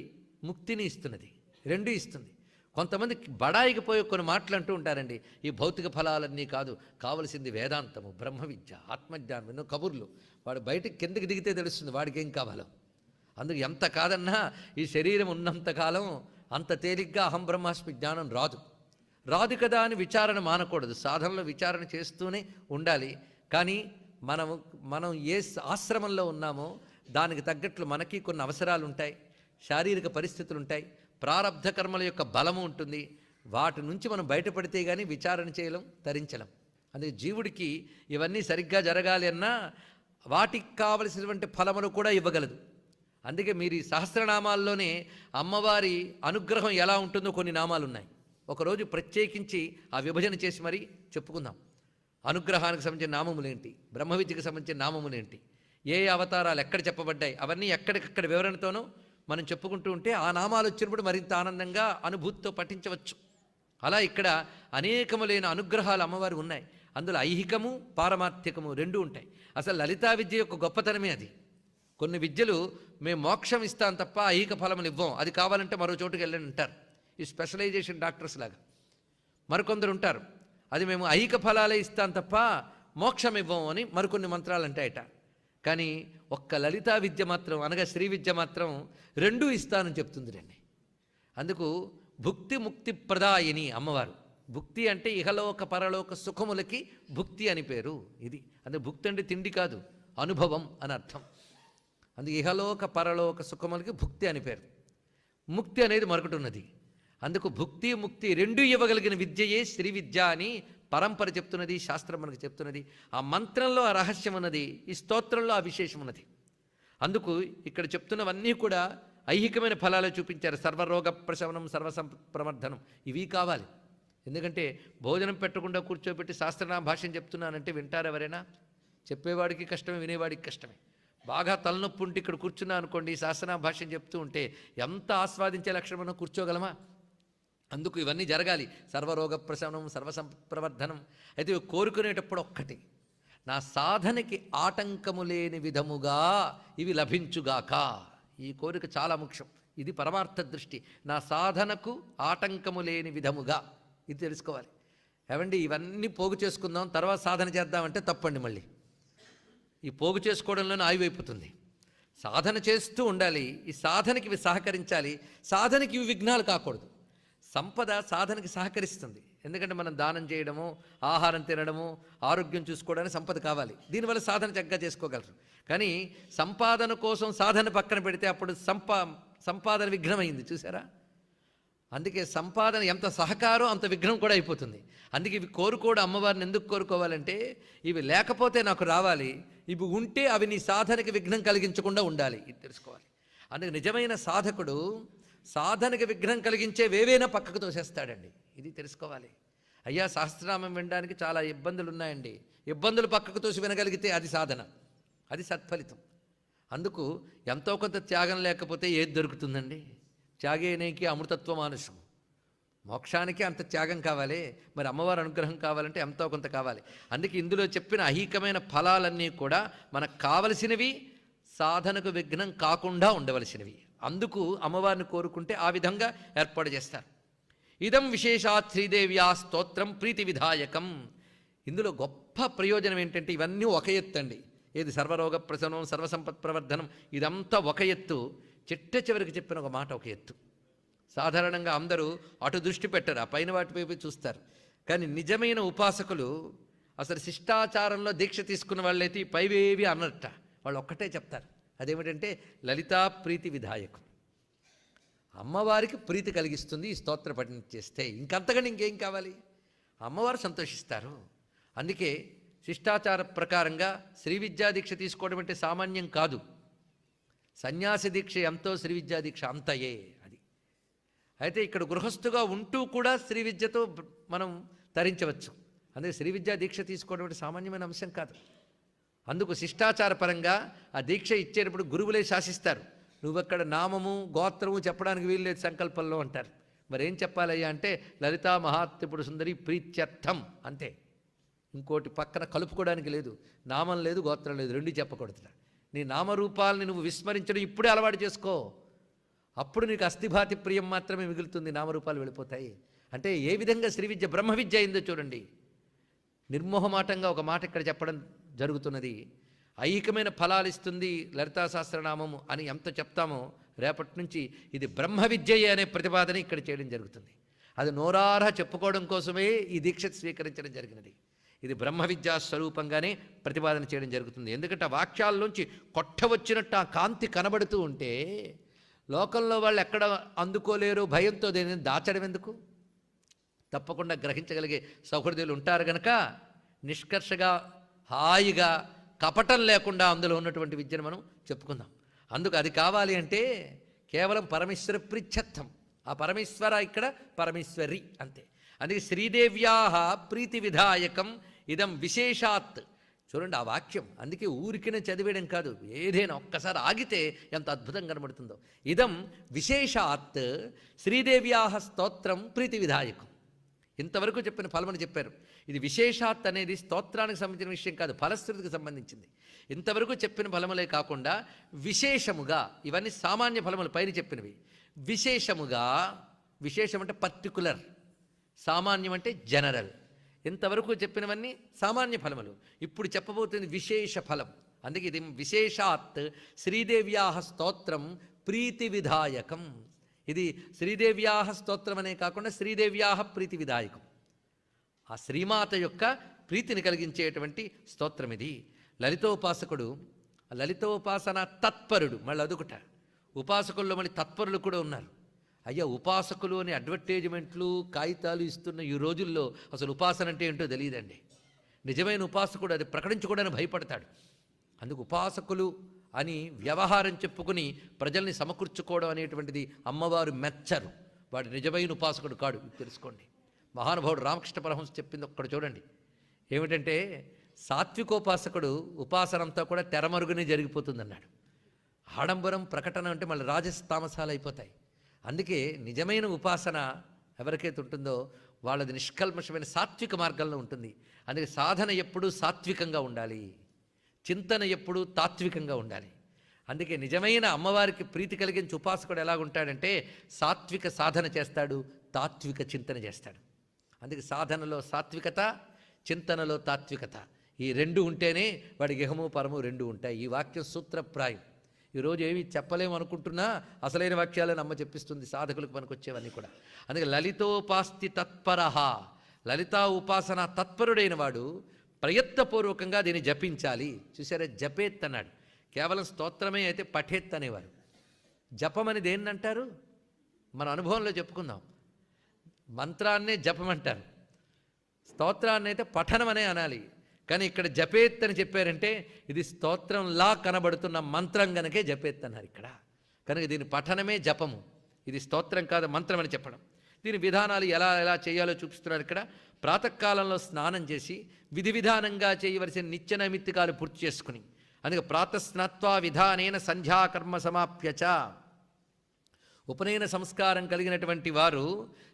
ముక్తిని ఇస్తున్నది, రెండు ఇస్తుంది. కొంతమంది బడాయికి పోయి కొన్ని మాటలు అంటూ ఉంటారండి, ఈ భౌతిక ఫలాలన్నీ కాదు, కావలసింది వేదాంతము, బ్రహ్మ విద్య, ఆత్మజ్ఞానం, ఎన్నో కబుర్లు. వాడు బయటికి కిందకి దిగితే తెలుస్తుంది వాడికి ఏం కావాలో. అందుకు ఎంత కాదన్నా ఈ శరీరం ఉన్నంతకాలం అంత తేలిగ్గా అహం బ్రహ్మాస్మి జ్ఞానం రాదు కదా అని విచారణ మానకూడదు. సాధనలో విచారణ చేస్తూనే ఉండాలి. కానీ మనం ఏ ఆశ్రమంలో ఉన్నామో దానికి తగ్గట్లు మనకి కొన్ని అవసరాలు ఉంటాయి, శారీరక పరిస్థితులు ఉంటాయి, ప్రారబ్ధ కర్మల యొక్క బలము ఉంటుంది. వాటి నుంచి మనం బయటపడితే కానీ విచారణ చేయలేం, తరించలేం. అందుకే జీవుడికి ఇవన్నీ సరిగ్గా జరగాలి అన్నా వాటికి కావలసినటువంటి ఫలములు కూడా ఇవ్వగలదు. అందుకే మీరు ఈ సహస్రనామాల్లోనే అమ్మవారి అనుగ్రహం ఎలా ఉంటుందో కొన్ని నామాలు ఉన్నాయి. ఒకరోజు ప్రత్యేకించి ఆ విభజన చేసి మరీ చెప్పుకుందాం. అనుగ్రహానికి సంబంధించిన నామములేంటి, బ్రహ్మ విద్యకు సంబంధించిన నామములేంటి, ఏ అవతారాలు ఎక్కడ చెప్పబడ్డాయి, అవన్నీ ఎక్కడికక్కడ వివరణతోనూ మనం చెప్పుకుంటూ ఉంటే ఆ నామాలు వచ్చినప్పుడు మరింత ఆనందంగా అనుభూతితో పఠించవచ్చు. అలా ఇక్కడ అనేకములైన అనుగ్రహాలు అమ్మవారు ఉన్నాయి. అందులో ఐహికము, పారమార్థికము రెండూ ఉంటాయి. అసలు లలితా విద్య యొక్క గొప్పతనమే అది. కొన్ని విద్యలు మేము మోక్షం ఇస్తాం తప్ప ఐహిక ఫలములు ఇవ్వం, అది కావాలంటే మరో చోటుకి వెళ్ళండి అంటారు. ఈ స్పెషలైజేషన్ డాక్టర్స్ లాగా. మరికొందరు ఉంటారు, అది మేము ఐహిక ఫలాలే ఇస్తాం తప్ప మోక్షం ఇవ్వం అని మరికొన్ని మంత్రాలు అంటాయట. కానీ ఒక్క లలితా విద్య మాత్రం, అనగా శ్రీ విద్య మాత్రం రెండూ ఇస్తానని చెప్తుంది రండి. అందుకు భుక్తి ముక్తి ప్రదాయిని అమ్మవారు. భుక్తి అంటే ఇహలోక పరలోక సుఖములకి భుక్తి అని పేరు. ఇది అంటే భుక్తి అంటే తిండి కాదు, అనుభవం అని అర్థం. అందుకే ఇహలోక పరలోక సుఖములకి భుక్తి అని పేరు. ముక్తి అనేది మరొకటి ఉన్నది. అందుకు భుక్తి ముక్తి రెండూ ఇవ్వగలిగిన విద్యయే శ్రీ విద్య అని పరంపర చెప్తున్నది, శాస్త్రం మనకు చెప్తున్నది. ఆ మంత్రంలో ఆ రహస్యం ఉన్నది, ఈ స్తోత్రంలో ఆ విశేషం ఉన్నది. అందుకు ఇక్కడ చెప్తున్నవన్నీ కూడా ఐహికమైన ఫలాలు చూపించారు. సర్వరోగ ప్రశమనం, సర్వసంప్రవర్ధనం, ఇవి కావాలి. ఎందుకంటే భోజనం పెట్టకుండా కూర్చోబెట్టి శాస్త్రనామ భాష్యం చెప్తున్నానంటే వింటారు ఎవరైనా? చెప్పేవాడికి కష్టమే, వినేవాడికి కష్టమే. బాగా తలనొప్పి ఉంటే ఇక్కడ కూర్చున్నా అనుకోండి, శాస్త్రనామ భాష్యం చెప్తూ ఉంటే ఎంత ఆస్వాదించే లక్షణం మనం కూర్చోగలమా? అందుకు ఇవన్నీ జరగాలి. సర్వరోగ ప్రశమనం, సర్వసంప్రవర్ధనం. అయితే కోరుకునేటప్పుడు ఒక్కటి, నా సాధనకి ఆటంకము లేని విధముగా ఇవి లభించుగాక. ఈ కోరిక చాలా ముఖ్యం. ఇది పరమార్థ దృష్టి. నా సాధనకు ఆటంకము లేని విధముగా, ఇది తెలుసుకోవాలి. ఏమండి ఇవన్నీ పోగు చేసుకుందాం తర్వాత సాధన చేద్దామంటే తప్పండి. మళ్ళీ ఈ పోగు చేసుకోవడంలోనే ఆయువైపోతుంది. సాధన చేస్తూ ఉండాలి. ఈ సాధనకి ఇవి సహకరించాలి. సాధనకి ఇవి విఘ్నాలు కాకూడదు. సంపద సాధనకి సహకరిస్తుంది. ఎందుకంటే మనం దానం చేయడము, ఆహారం తినడము, ఆరోగ్యం చూసుకోవడానికి సంపద కావాలి. దీనివల్ల సాధన చక్కగా చేసుకోగలరు. కానీ సంపాదన కోసం సాధన పక్కన పెడితే అప్పుడు సంపాదన విఘ్నమైంది, చూసారా? అందుకే సంపాదన ఎంత సహకారో అంత విఘ్నం కూడా అయిపోతుంది. అందుకే ఇవి కోరుకోవడం, అమ్మవారిని ఎందుకు కోరుకోవాలంటే ఇవి లేకపోతే నాకు రావాలి, ఇవి ఉంటే అవి నీ సాధనకి విఘ్నం కలిగించకుండా ఉండాలి, ఇది తెలుసుకోవాలి. అందుకే నిజమైన సాధకుడు సాధనకి విఘ్నం కలిగించేవేవైనా పక్కకు తోసేస్తాడండి, ఇది తెలుసుకోవాలి. అయ్యా సహస్రనామం వినడానికి చాలా ఇబ్బందులు ఉన్నాయండి, ఇబ్బందులు పక్కకు తోసి వినగలిగితే అది సాధన, అది సత్ఫలితం. అందుకు ఎంతో కొంత త్యాగం లేకపోతే ఏది దొరుకుతుందండి? త్యాగేనేకి అమృతత్వ మానుషం, మోక్షానికి అంత త్యాగం కావాలి, మరి అమ్మవారి అనుగ్రహం కావాలంటే ఎంతో కొంత కావాలి. అందుకే ఇందులో చెప్పిన అహీకమైన ఫలాలన్నీ కూడా మనకు కావలసినవి, సాధనకు విఘ్నం కాకుండా ఉండవలసినవి. అందుకు అమ్మవారిని కోరుకుంటే ఆ విధంగా ఏర్పాటు చేస్తారు. ఇదం విశేషాత్ శ్రీదేవ్యా స్తోత్రం ప్రీతి విధాయకం. ఇందులో గొప్ప ప్రయోజనం ఏంటంటే ఇవన్నీ ఒక ఎత్తు అండి. ఏది సర్వరోగ ప్రసనం, సర్వసంపత్ ప్రవర్ధనం, ఇదంతా ఒక ఎత్తు. చిట్ట చివరికి చెప్పిన ఒక మాట ఒక ఎత్తు. సాధారణంగా అందరూ అటు దృష్టి పెట్టరు, ఆ పైన వాటి వైపు చూస్తారు. కానీ నిజమైన ఉపాసకులు అసలు శిష్టాచారంలో దీక్ష తీసుకున్న వాళ్ళైతే ఈ పైవేవి అన్నట్ట, వాళ్ళు ఒక్కటే చెప్తారు, అదేమిటంటే లలితా ప్రీతి విధాయకం. అమ్మవారికి ప్రీతి కలిగిస్తుంది ఈ స్తోత్ర పఠనం చేస్తే, ఇంకంతకంటే ఇంకేం కావాలి? అమ్మవారు సంతోషిస్తారు. అందుకే శిష్టాచార ప్రకారంగా శ్రీ విద్యా దీక్ష తీసుకోవడం అంటే సామాన్యం కాదు. సన్యాసి దీక్ష ఎంతో శ్రీ విద్యా దీక్ష అంతయే అది. అయితే ఇక్కడ గృహస్థుగా ఉంటూ కూడా శ్రీ విద్యతో మనం తరించవచ్చు. అందుకే శ్రీ విద్యా దీక్ష తీసుకోవడం అంటే సామాన్యమైన అంశం కాదు. అందుకు శిష్టాచార పరంగా ఆ దీక్ష ఇచ్చేటప్పుడు గురువులే శాసిస్తారు. నువ్వెక్కడ నామము గోత్రము చెప్పడానికి వీల్లేదు సంకల్పంలో అంటారు. మరేం చెప్పాలయ్యా అంటే లలితా మహాత్రిపుర సుందరి ప్రీత్యర్థం అంతే, ఇంకోటి పక్కన కలుపుకోవడానికి లేదు. నామం లేదు, గోత్రం లేదు, రెండు చెప్పకూడదు. నీ నామరూపాలని నువ్వు విస్మరించడం ఇప్పుడే అలవాటు చేసుకో, అప్పుడు నీకు అస్థిభాతి ప్రియం మాత్రమే మిగులుతుంది, నామరూపాలు వెళ్ళిపోతాయి. అంటే ఏ విధంగా శ్రీ విద్య బ్రహ్మ విద్య అయిందో చూడండి. నిర్మోహమాటంగా ఒక మాట ఇక్కడ చెప్పడం జరుగుతున్నది. ఐహికమైన ఫలాలు ఇస్తుంది లలితా సహస్రనామము అని ఎంత చెప్తామో, రేపటి నుంచి ఇది బ్రహ్మ విద్యయే అనే ప్రతిపాదన ఇక్కడ చేయడం జరుగుతుంది. అది నోరారా చెప్పుకోవడం కోసమే ఈ దీక్ష స్వీకరించడం జరిగినది. ఇది బ్రహ్మ విద్యా స్వరూపంగానే ప్రతిపాదన చేయడం జరుగుతుంది. ఎందుకంటే ఆ వాక్యాల్లోంచి కొట్టవచ్చినట్టు ఆ కాంతి కనబడుతూ ఉంటే లోకంలో వాళ్ళు ఎక్కడ అందుకోలేరు, భయంతో దేనిని దాచడం ఎందుకు? తప్పకుండా గ్రహించగలిగే సౌహృదయులు ఉంటారు గనక నిష్కర్షగా హాయిగా కపటం లేకుండా అందులో ఉన్నటువంటి విద్యను మనం చెప్పుకుందాం. అందుకు అది కావాలి అంటే కేవలం పరమేశ్వర ప్రీత్యర్థం. ఆ పరమేశ్వర ఇక్కడ పరమేశ్వరి అంతే. అందుకే శ్రీదేవ్యా ప్రీతి విధాయకం ఇదం విశేషాత్. చూడండి ఆ వాక్యం, అందుకే ఊరికినే చదివేయడం కాదు, ఏదైనా ఒక్కసారి ఆగితే ఎంత అద్భుతం కనబడుతుందో. ఇదం విశేషాత్ శ్రీదేవ్యా స్తోత్రం ప్రీతి విధాయకం. ఇంతవరకు చెప్పిన ఫలమని చెప్పారు. ఇది విశేషాత్ అనేది స్తోత్రానికి సంబంధించిన విషయం కాదు, ఫలశ్రుతికి సంబంధించింది. ఇంతవరకు చెప్పిన ఫలములే కాకుండా విశేషముగా, ఇవన్నీ సామాన్య ఫలములు పైన చెప్పినవి. విశేషముగా, విశేషం అంటే పర్టికులర్, సామాన్యం అంటే జనరల్. ఇంతవరకు చెప్పినవన్నీ సామాన్య ఫలములు, ఇప్పుడు చెప్పబోతుంది విశేష ఫలం. అందుకే ఇది విశేషాత్ శ్రీదేవ్యా స్తోత్రం ప్రీతి విధాయకం. ఇది శ్రీదేవ్యా స్తోత్రం అనే కాకుండా శ్రీదేవ్యా ప్రీతి విధాయకం, ఆ శ్రీమాత యొక్క ప్రీతిని కలిగించేటువంటి స్తోత్రం ఇది. లలితోపాసకుడు లలితోపాసన తత్పరుడు, మళ్ళీ అదొకట. ఉపాసకుల్లో మళ్ళీ తత్పరులు కూడా ఉన్నారు. అయ్యా ఉపాసకులు అని అడ్వర్టైజ్మెంట్లు కాగితాలు ఇస్తున్న ఈ రోజుల్లో అసలు ఉపాసన అంటే ఏంటో తెలియదండి. నిజమైన ఉపాసకుడు అది ప్రకటించుకోవడానికి భయపడతాడు. అందుకు ఉపాసకులు అని వ్యవహారం చెప్పుకుని ప్రజల్ని సమకూర్చుకోవడం అనేటువంటిది అమ్మవారు మెచ్చరు. వాడు నిజమైన ఉపాసకుడు కాడు, ఇది తెలుసుకోండి. మహానుభావుడు రామకృష్ణ పరమహంస చెప్పింది ఒక్కడు చూడండి. ఏమిటంటే సాత్వికోపాసకుడు ఉపాసనంతా కూడా తెరమరుగునే జరిగిపోతుందన్నాడు. ఆడంబరం ప్రకటన అంటే మళ్ళీ రాజస్తామసాలు అయిపోతాయి. అందుకే నిజమైన ఉపాసన ఎవరికైతే ఉంటుందో వాళ్ళది నిష్కల్మషమైన సాత్విక మార్గంలో ఉంటుంది. అందుకే సాధన ఎప్పుడూ సాత్వికంగా ఉండాలి, చింతన ఎప్పుడూ తాత్వికంగా ఉండాలి. అందుకే నిజమైన అమ్మవారికి ప్రీతి కలిగించి ఉపాసకుడు ఎలాగుంటాడంటే సాత్విక సాధన చేస్తాడు, తాత్విక చింతన చేస్తాడు. అందుకే సాధనలో సాత్వికత, చింతనలో తాత్వికత, ఈ రెండు ఉంటేనే వాడికి ఇహము పరము రెండు ఉంటాయి. ఈ వాక్యం సూత్రప్రాయం. ఈరోజు ఏమి చెప్పలేము అనుకుంటున్నా అసలైన వాక్యాలను అమ్మ చెప్పిస్తుంది, సాధకులకు పనికొచ్చేవన్నీ కూడా. అందుకే లలితోపాస్తి తత్పరహ, లలితా ఉపాసన తత్పరుడైన వాడు ప్రయత్నపూర్వకంగా దీన్ని జపించాలి. చూసారా, జపేత్ అన్నాడు. కేవలం స్తోత్రమే అయితే పఠేత్ అనేవారు. జపం అని దేన్నంటారు? మన అనుభవంలో చెప్పుకుందాం. మంత్రాన్నే జపం అంటారు, స్తోత్రాన్ని అయితే పఠనం అనే అనాలి. కానీ ఇక్కడ జపేత్ అని చెప్పారంటే ఇది స్తోత్రంలా కనబడుతున్న మంత్రం గనకే జపేత్ అన్నారు ఇక్కడ. కనుక దీని పఠనమే జపము, ఇది స్తోత్రం కాదు మంత్రం అని చెప్పడం. దీని విధానాలు ఎలా ఎలా చేయాలో చూపిస్తున్నారు ఇక్కడ. ప్రాతకాలంలో స్నానం చేసి విధి విధానంగా చేయవలసిన నిత్య నైమిత్తికాలు పూర్తి చేసుకుని, అందుకే ప్రాతస్నాత్వా విధానేన సంధ్యాకర్మ సమాప్యచ, ఉపనయన సంస్కారం కలిగినటువంటి వారు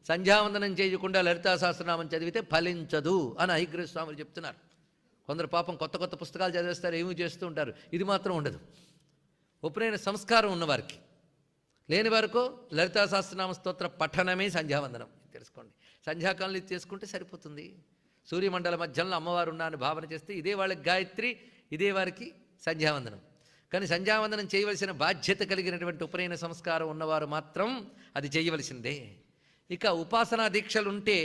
సంధ్యావందనం చేయకుండా లలితా సహస్రనామం చదివితే ఫలించదు అని హయగ్రీవ స్వాములు చెప్తున్నారు. కొందరు పాపం కొత్త కొత్త పుస్తకాలు చదివేస్తారు, ఏమీ చేస్తూ ఉంటారు. ఇది మాత్రం ఉండదు. ఉపనయన సంస్కారం ఉన్నవారికి, లేని వరకు లలితా సహస్రనామ స్తోత్ర పఠనమే సంధ్యావందనం తెలుసుకోండి. సంధ్యాకాలంలో ఇది చేసుకుంటే సరిపోతుంది. సూర్యమండల మధ్యంలో అమ్మవారు ఉన్నారని భావన చేస్తే ఇదే వాళ్ళకి గాయత్రి, ఇదే వారికి సంధ్యావందనం. కానీ సంధ్యావందనం చేయవలసిన బాధ్యత కలిగినటువంటి ఉపనయన సంస్కారం ఉన్నవారు మాత్రం అది చేయవలసిందే. ఇక ఉపాసనా దీక్షలుంటే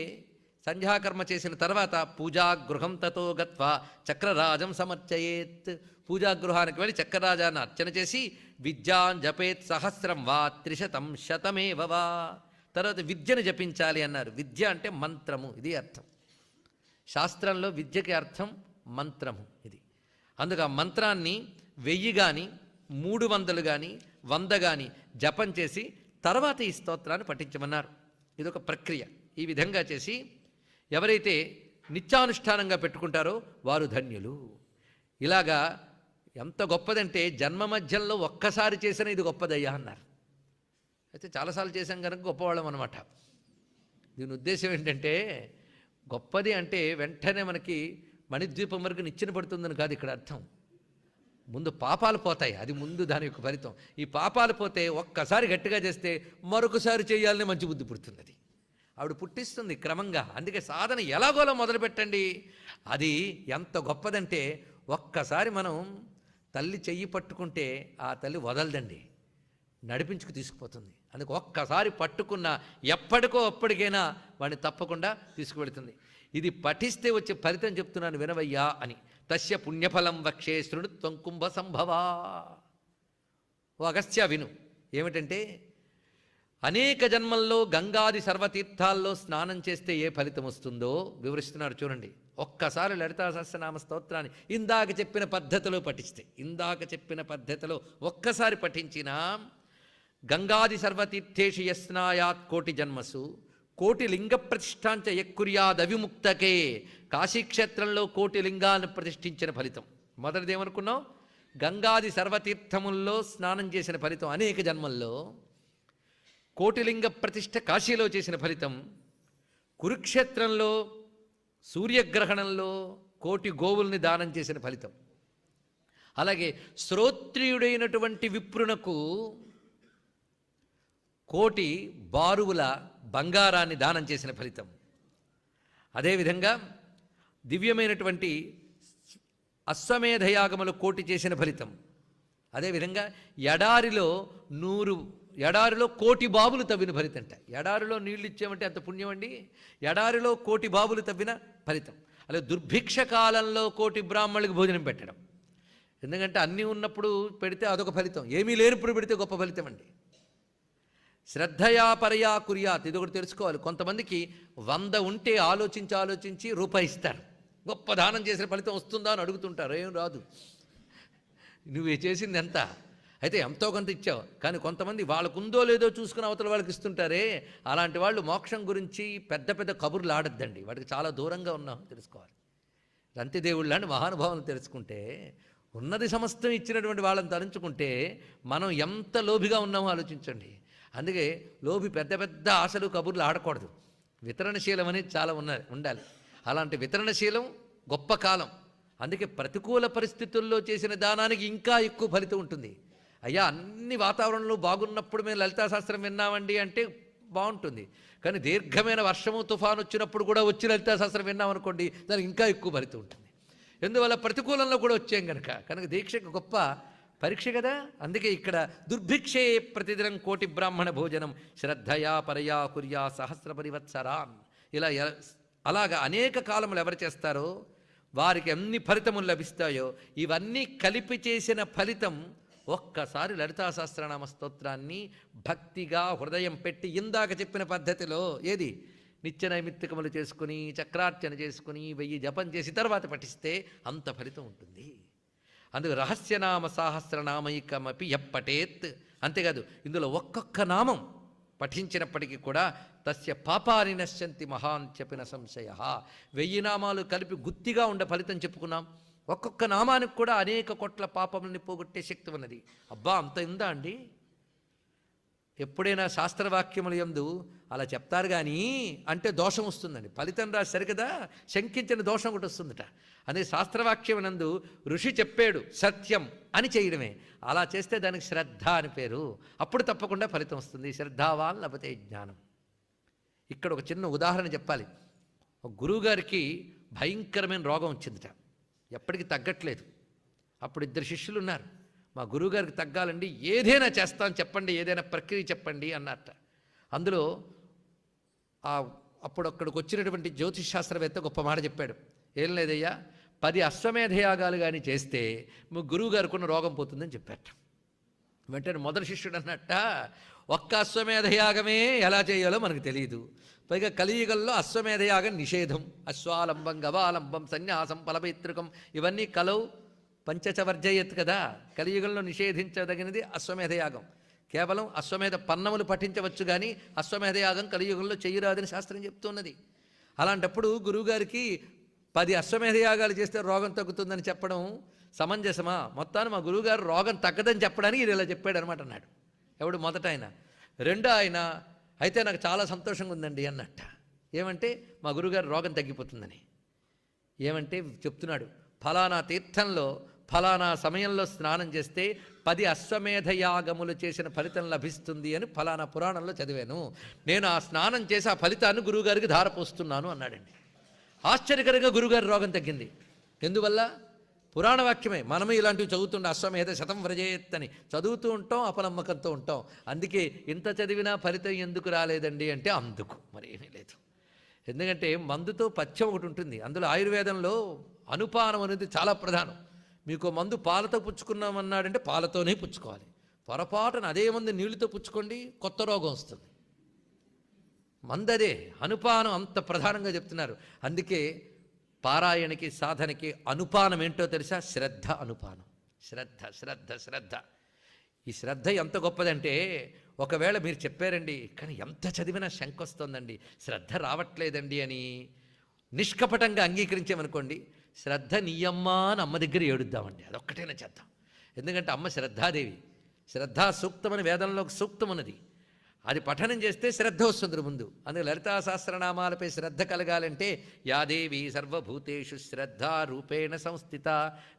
సంధ్యాకర్మ చేసిన తర్వాత పూజాగృహం తతో గత్వా చక్రరాజం సమర్చయేత్, పూజాగృహానికి వెళ్ళి చక్రరాజాన్ని అర్చన చేసి విద్యాన్ జపేత్ సహస్రం వా త్రిశతం శతమేవ వా, తర్వాత విద్యను జపించాలి అన్నారు. విద్య అంటే మంత్రము, ఇది అర్థం. శాస్త్రంలో విద్యకి అర్థం మంత్రము ఇది. అందుకు ఆ మంత్రాన్ని 1000 కానీ 300 కానీ 100 కానీ జపం చేసి తర్వాత ఈ స్తోత్రాన్ని పఠించమన్నారు. ఇదొక ప్రక్రియ. ఈ విధంగా చేసి ఎవరైతే నిత్యానుష్ఠానంగా పెట్టుకుంటారో వారు ధన్యులు. ఇలాగా ఎంత గొప్పదంటే జన్మ మధ్యంలో ఒక్కసారి చేసిన ఇది గొప్పదయ్యా అన్నారు. అయితే చాలాసార్లు చేశాం కనుక గొప్పవాళ్ళం అనమాట. దీని ఉద్దేశం ఏంటంటే, గొప్పది అంటే వెంటనే మనకి మణిద్వీపం వరకు నిచ్చెన పడుతుందని కాదు ఇక్కడ అర్థం. ముందు పాపాలు పోతాయి, అది ముందు దాని యొక్క ఫలితం. ఈ పాపాలు పోతే ఒక్కసారి గట్టిగా చేస్తే మరొకసారి చేయాలని మంచి బుద్ధి పుడుతుంది. అది ఆవిడ పుట్టిస్తుంది క్రమంగా. అందుకే సాధన ఎలాగోలా మొదలుపెట్టండి. అది ఎంత గొప్పదంటే ఒక్కసారి మనం తల్లి చెయ్యి పట్టుకుంటే ఆ తల్లి వదలదండి, నడిపించుకు తీసుకుపోతుంది. అందుకు ఒక్కసారి పట్టుకున్న ఎప్పటికో అప్పటికైనా వాడిని తప్పకుండా తీసుకువెళుతుంది. ఇది పఠిస్తే వచ్చే ఫలితం చెప్తున్నాను వినవయ్యా అని. తస్య పుణ్యఫలం వక్షే శృణుత్వం కుంభ సంభవా. ఓ అగస్త్య విను, ఏమిటంటే అనేక జన్మల్లో గంగాది సర్వతీర్థాల్లో స్నానం చేస్తే ఏ ఫలితం వస్తుందో వివరిస్తున్నారు చూడండి. ఒక్కసారి లలితా సహస్రనామ స్తోత్రాన్ని ఇందాక చెప్పిన పద్ధతిలో పఠిస్తే, ఇందాక చెప్పిన పద్ధతిలో ఒక్కసారి పఠించినా గంగాది సర్వతీర్థేషు యస్నాయాత్ కోటి జన్మసు కోటి లింగ ప్రతిష్టాంచ యక్కుర్యాదవిముక్తకే. కాశీక్షేత్రంలో కోటి లింగాలను ప్రతిష్ఠించిన ఫలితం. మొదటిది ఏమనుకున్నాం? గంగాది సర్వతీర్థముల్లో స్నానం చేసిన ఫలితం అనేక జన్మల్లో. కోటిలింగ ప్రతిష్ఠ కాశీలో చేసిన ఫలితం. కురుక్షేత్రంలో సూర్యగ్రహణంలో కోటి గోవుల్ని దానం చేసిన ఫలితం. అలాగే శ్రోత్రియుడైనటువంటి విప్రునకు కోటి బారువుల బంగారాన్ని దానం చేసిన ఫలితం. అదేవిధంగా దివ్యమైనటువంటి అశ్వమేధయాగములు కోటి చేసిన ఫలితం. అదేవిధంగా ఎడారిలో కోటి బావులు తవ్విన ఫలితం అంట. ఎడారిలో నీళ్ళు ఇచ్చామంటే అంత పుణ్యం అండి. ఎడారిలో కోటి బావులు తవ్విన ఫలితం. అలాగే దుర్భిక్ష కాలంలో కోటి బ్రాహ్మణులకు భోజనం పెట్టడం. ఎందుకంటే అన్నీ ఉన్నప్పుడు పెడితే అదొక ఫలితం, ఏమీ లేనప్పుడు పెడితే గొప్ప ఫలితం అండి. శ్రద్ధయా పరయా కుర్యాత్, ఇది ఒకటి తెలుసుకోవాలి. కొంతమందికి 100 ఉంటే ఆలోచించి రూపాయి ఇస్తారు. గొప్ప దానం చేసిన ఫలితం వస్తుందా అని అడుగుతుంటారు. ఏం రాదు, నువ్వు చేసింది ఎంత, అయితే ఎంతో కొంత ఇచ్చావు. కానీ కొంతమంది వాళ్ళకుందో లేదో చూసుకుని అవతల వాళ్ళకి ఇస్తుంటారే, అలాంటి వాళ్ళు మోక్షం గురించి పెద్ద పెద్ద కబుర్లు ఆడద్దండి. వాటికి చాలా దూరంగా ఉన్నాం తెలుసుకోవాలి. రంతిదేవుళ్ళు లాంటి మహానుభావులను తెలుసుకుంటే, ఉన్నది సమస్తం ఇచ్చినటువంటి వాళ్ళని తలంచుకుంటే మనం ఎంత లోభిగా ఉన్నామో ఆలోచించండి. అందుకే లోభి పెద్ద పెద్ద ఆశలు కబుర్లు ఆడకూడదు. వితరణశీలం అనేది చాలా ఉండాలి. అలాంటి వితరణశీలం గొప్ప కాలం. అందుకే ప్రతికూల పరిస్థితుల్లో చేసిన దానానికి ఇంకా ఎక్కువ ఫలితం ఉంటుంది. అయ్యా అన్ని వాతావరణంలో బాగున్నప్పుడు మేము లలితా శాస్త్రం విన్నామండి అంటే బాగుంటుంది. కానీ దీర్ఘమైన వర్షము తుఫాను వచ్చినప్పుడు కూడా వచ్చి లలితా శాస్త్రం విన్నామనుకోండి, దానికి ఇంకా ఎక్కువ ఫలితం ఉంటుంది. ఎందువల్ల ప్రతికూలంలో కూడా వచ్చాం కనుక దీక్షకు గొప్ప పరీక్ష కదా. అందుకే ఇక్కడ దుర్భిక్షే ప్రతిదినం కోటి బ్రాహ్మణ భోజనం శ్రద్ధయా పరయా కుర్యా సహస్ర పరివత్సరాన్. ఇలా అలాగా అనేక కాలములు ఎవరు చేస్తారో వారికి ఎన్ని ఫలితములు లభిస్తాయో ఇవన్నీ కలిపి చేసిన ఫలితం ఒక్కసారి లలితా సహస్రనామ స్తోత్రాన్ని భక్తిగా హృదయం పెట్టి ఇందాక చెప్పిన పద్ధతిలో ఏది నిత్య నైమిత్తికములు చేసుకుని చక్రార్చన చేసుకుని 1000 జపం చేసి తర్వాత పఠిస్తే అంత ఫలితం ఉంటుంది. అందుకు రహస్యనామ సహస్రనామైకమపి ఎప్పటేత్. అంతేకాదు ఇందులో ఒక్కొక్క నామం పఠించినప్పటికీ కూడా తస్య పాపాని నశ్యంతి మహాన్ చెప్పిన సంశయ. 1000 నామాలు కలిపి గుత్తిగా ఉండే ఫలితం చెప్పుకున్నాం. ఒక్కొక్క నామానికి కూడా అనేక కోట్ల పాపములని పోగొట్టే శక్తి ఉన్నది. అబ్బా అంత ఉందా అండి? ఎప్పుడైనా శాస్త్రవాక్యముల యందు అలా చెప్తారు కానీ అంటే దోషం వస్తుందండి. ఫలితం రాసి సరికదా శంకించిన దోషం ఒకటి వస్తుందట. అదే శాస్త్రవాక్యం నందు ఋషి చెప్పాడు సత్యం అని చేయడమే. అలా చేస్తే దానికి శ్రద్ధ అని పేరు. అప్పుడు తప్పకుండా ఫలితం వస్తుంది. శ్రద్ధావాన్ లభతే జ్ఞానం. ఇక్కడ ఒక చిన్న ఉదాహరణ చెప్పాలి. ఒక గురువుగారికి భయంకరమైన రోగం వచ్చిందట, ఎప్పటికీ తగ్గట్లేదు. అప్పుడు 2 శిష్యులు ఉన్నారు. మా గురువుగారికి తగ్గాలండి ఏదైనా చేస్తాను చెప్పండి, ఏదైనా ప్రక్రియ చెప్పండి అన్నట్ట. అందులో అప్పుడు అక్కడికి వచ్చినటువంటి జ్యోతిష్ శాస్త్రవేత్త గొప్ప మాట చెప్పాడు. ఏం లేదయ్యా, 10 అశ్వమేధయాగాలు కానీ చేస్తే మీ గురువుగారికి ఉన్న రోగం పోతుందని చెప్పాట. వెంటనే మొదటి శిష్యుడు అన్నట్ట, ఒక్క అశ్వమేధయాగమే ఎలా చేయాలో మనకు తెలియదు, పైగా కలియుగంలో అశ్వమేధయాగం నిషేధం. అశ్వాలంబం గవాలంబం సన్యాసం ఫలపైతృకం ఇవన్నీ కలవు పంచచవర్జయత్ కదా. కలియుగంలో నిషేధించదగినది అశ్వమేధయాగం. కేవలం అశ్వమేధ పన్నములు పఠించవచ్చు కానీ అశ్వమేధయాగం కలియుగంలో చెయ్యరాదని శాస్త్రం చెప్తున్నది. అలాంటప్పుడు గురువుగారికి 10 అశ్వమేధయాగాలు చేస్తే రోగం తగ్గుతుందని చెప్పడం సమంజసమా? మొత్తాన్ని మా గురువుగారు రోగం తగ్గదని చెప్పడానికి ఇది ఇలా చెప్పాడు అనమాట అన్నాడు. ఎవడు? మొదట ఆయన. రెండో ఆయన అయితే నాకు చాలా సంతోషంగా ఉందండి అన్నట్ట. ఏమంటే మా గురువుగారు రోగం తగ్గిపోతుందని. ఏమంటే చెప్తున్నాడు, ఫలానా తీర్థంలో ఫలానా సమయంలో స్నానం చేస్తే 10 అశ్వమేధయాగములు చేసిన ఫలితం లభిస్తుంది అని ఫలానా పురాణంలో చదివాను. నేను ఆ స్నానం చేసి ఆ ఫలితాన్ని గురువుగారికి ధారపోస్తున్నాను అన్నాడండి. ఆశ్చర్యకరంగా గురువుగారి రోగం తగ్గింది. ఎందువల్ల? పురాణ వాక్యమే. మనము ఇలాంటివి చదువుతుండే అశ్వమేధ శతం వ్రజేత్ అని చదువుతూ ఉంటాం, అపనమ్మకంతో ఉంటాం. అందుకే ఇంత చదివినా ఫలితం ఎందుకు రాలేదండి అంటే అందుకు మరేమీ లేదు. ఎందుకంటే మందుతో పథ్యం ఒకటి ఉంటుంది. అందులో ఆయుర్వేదంలో అనుపానం అనేది చాలా ప్రధానం. మీకు మందు పాలతో పుచ్చుకున్నామన్నాడంటే పాలతోనే పుచ్చుకోవాలి. పొరపాటున అదే మందు నీళ్ళతో పుచ్చుకోండి, కొత్త రోగం వస్తుంది. మందదే అనుపానం అంత ప్రధానంగా చెప్తున్నారు. అందుకే పారాయణకి సాధనకి అనుపానం ఏంటో తెలుసా? శ్రద్ధ అనుపానం. శ్రద్ధ శ్రద్ధ శ్రద్ధ. ఈ శ్రద్ధ ఎంత గొప్పదంటే ఒకవేళ మీరు చెప్పారండి కానీ ఎంత చదివినా శంక వస్తుందండి, శ్రద్ధ రావట్లేదండి అని నిష్కపటంగా అంగీకరించామనుకోండి, శ్రద్ధ నీయమ్మా అని అమ్మ దగ్గర ఏడుద్దామండి. అదొక్కటైనా చేద్దాం. ఎందుకంటే అమ్మ శ్రద్ధాదేవి. శ్రద్ధా సూక్తమని వేదంలో ఒక సూక్తం ఉన్నది. అది పఠనం చేస్తే శ్రద్ధ వస్తుంది ముందు. అందుకే లలితా సహస్రనామాలపై శ్రద్ధ కలగాలంటే యాదేవి సర్వభూతేషు శ్రద్ధా రూపేణ సంస్థిత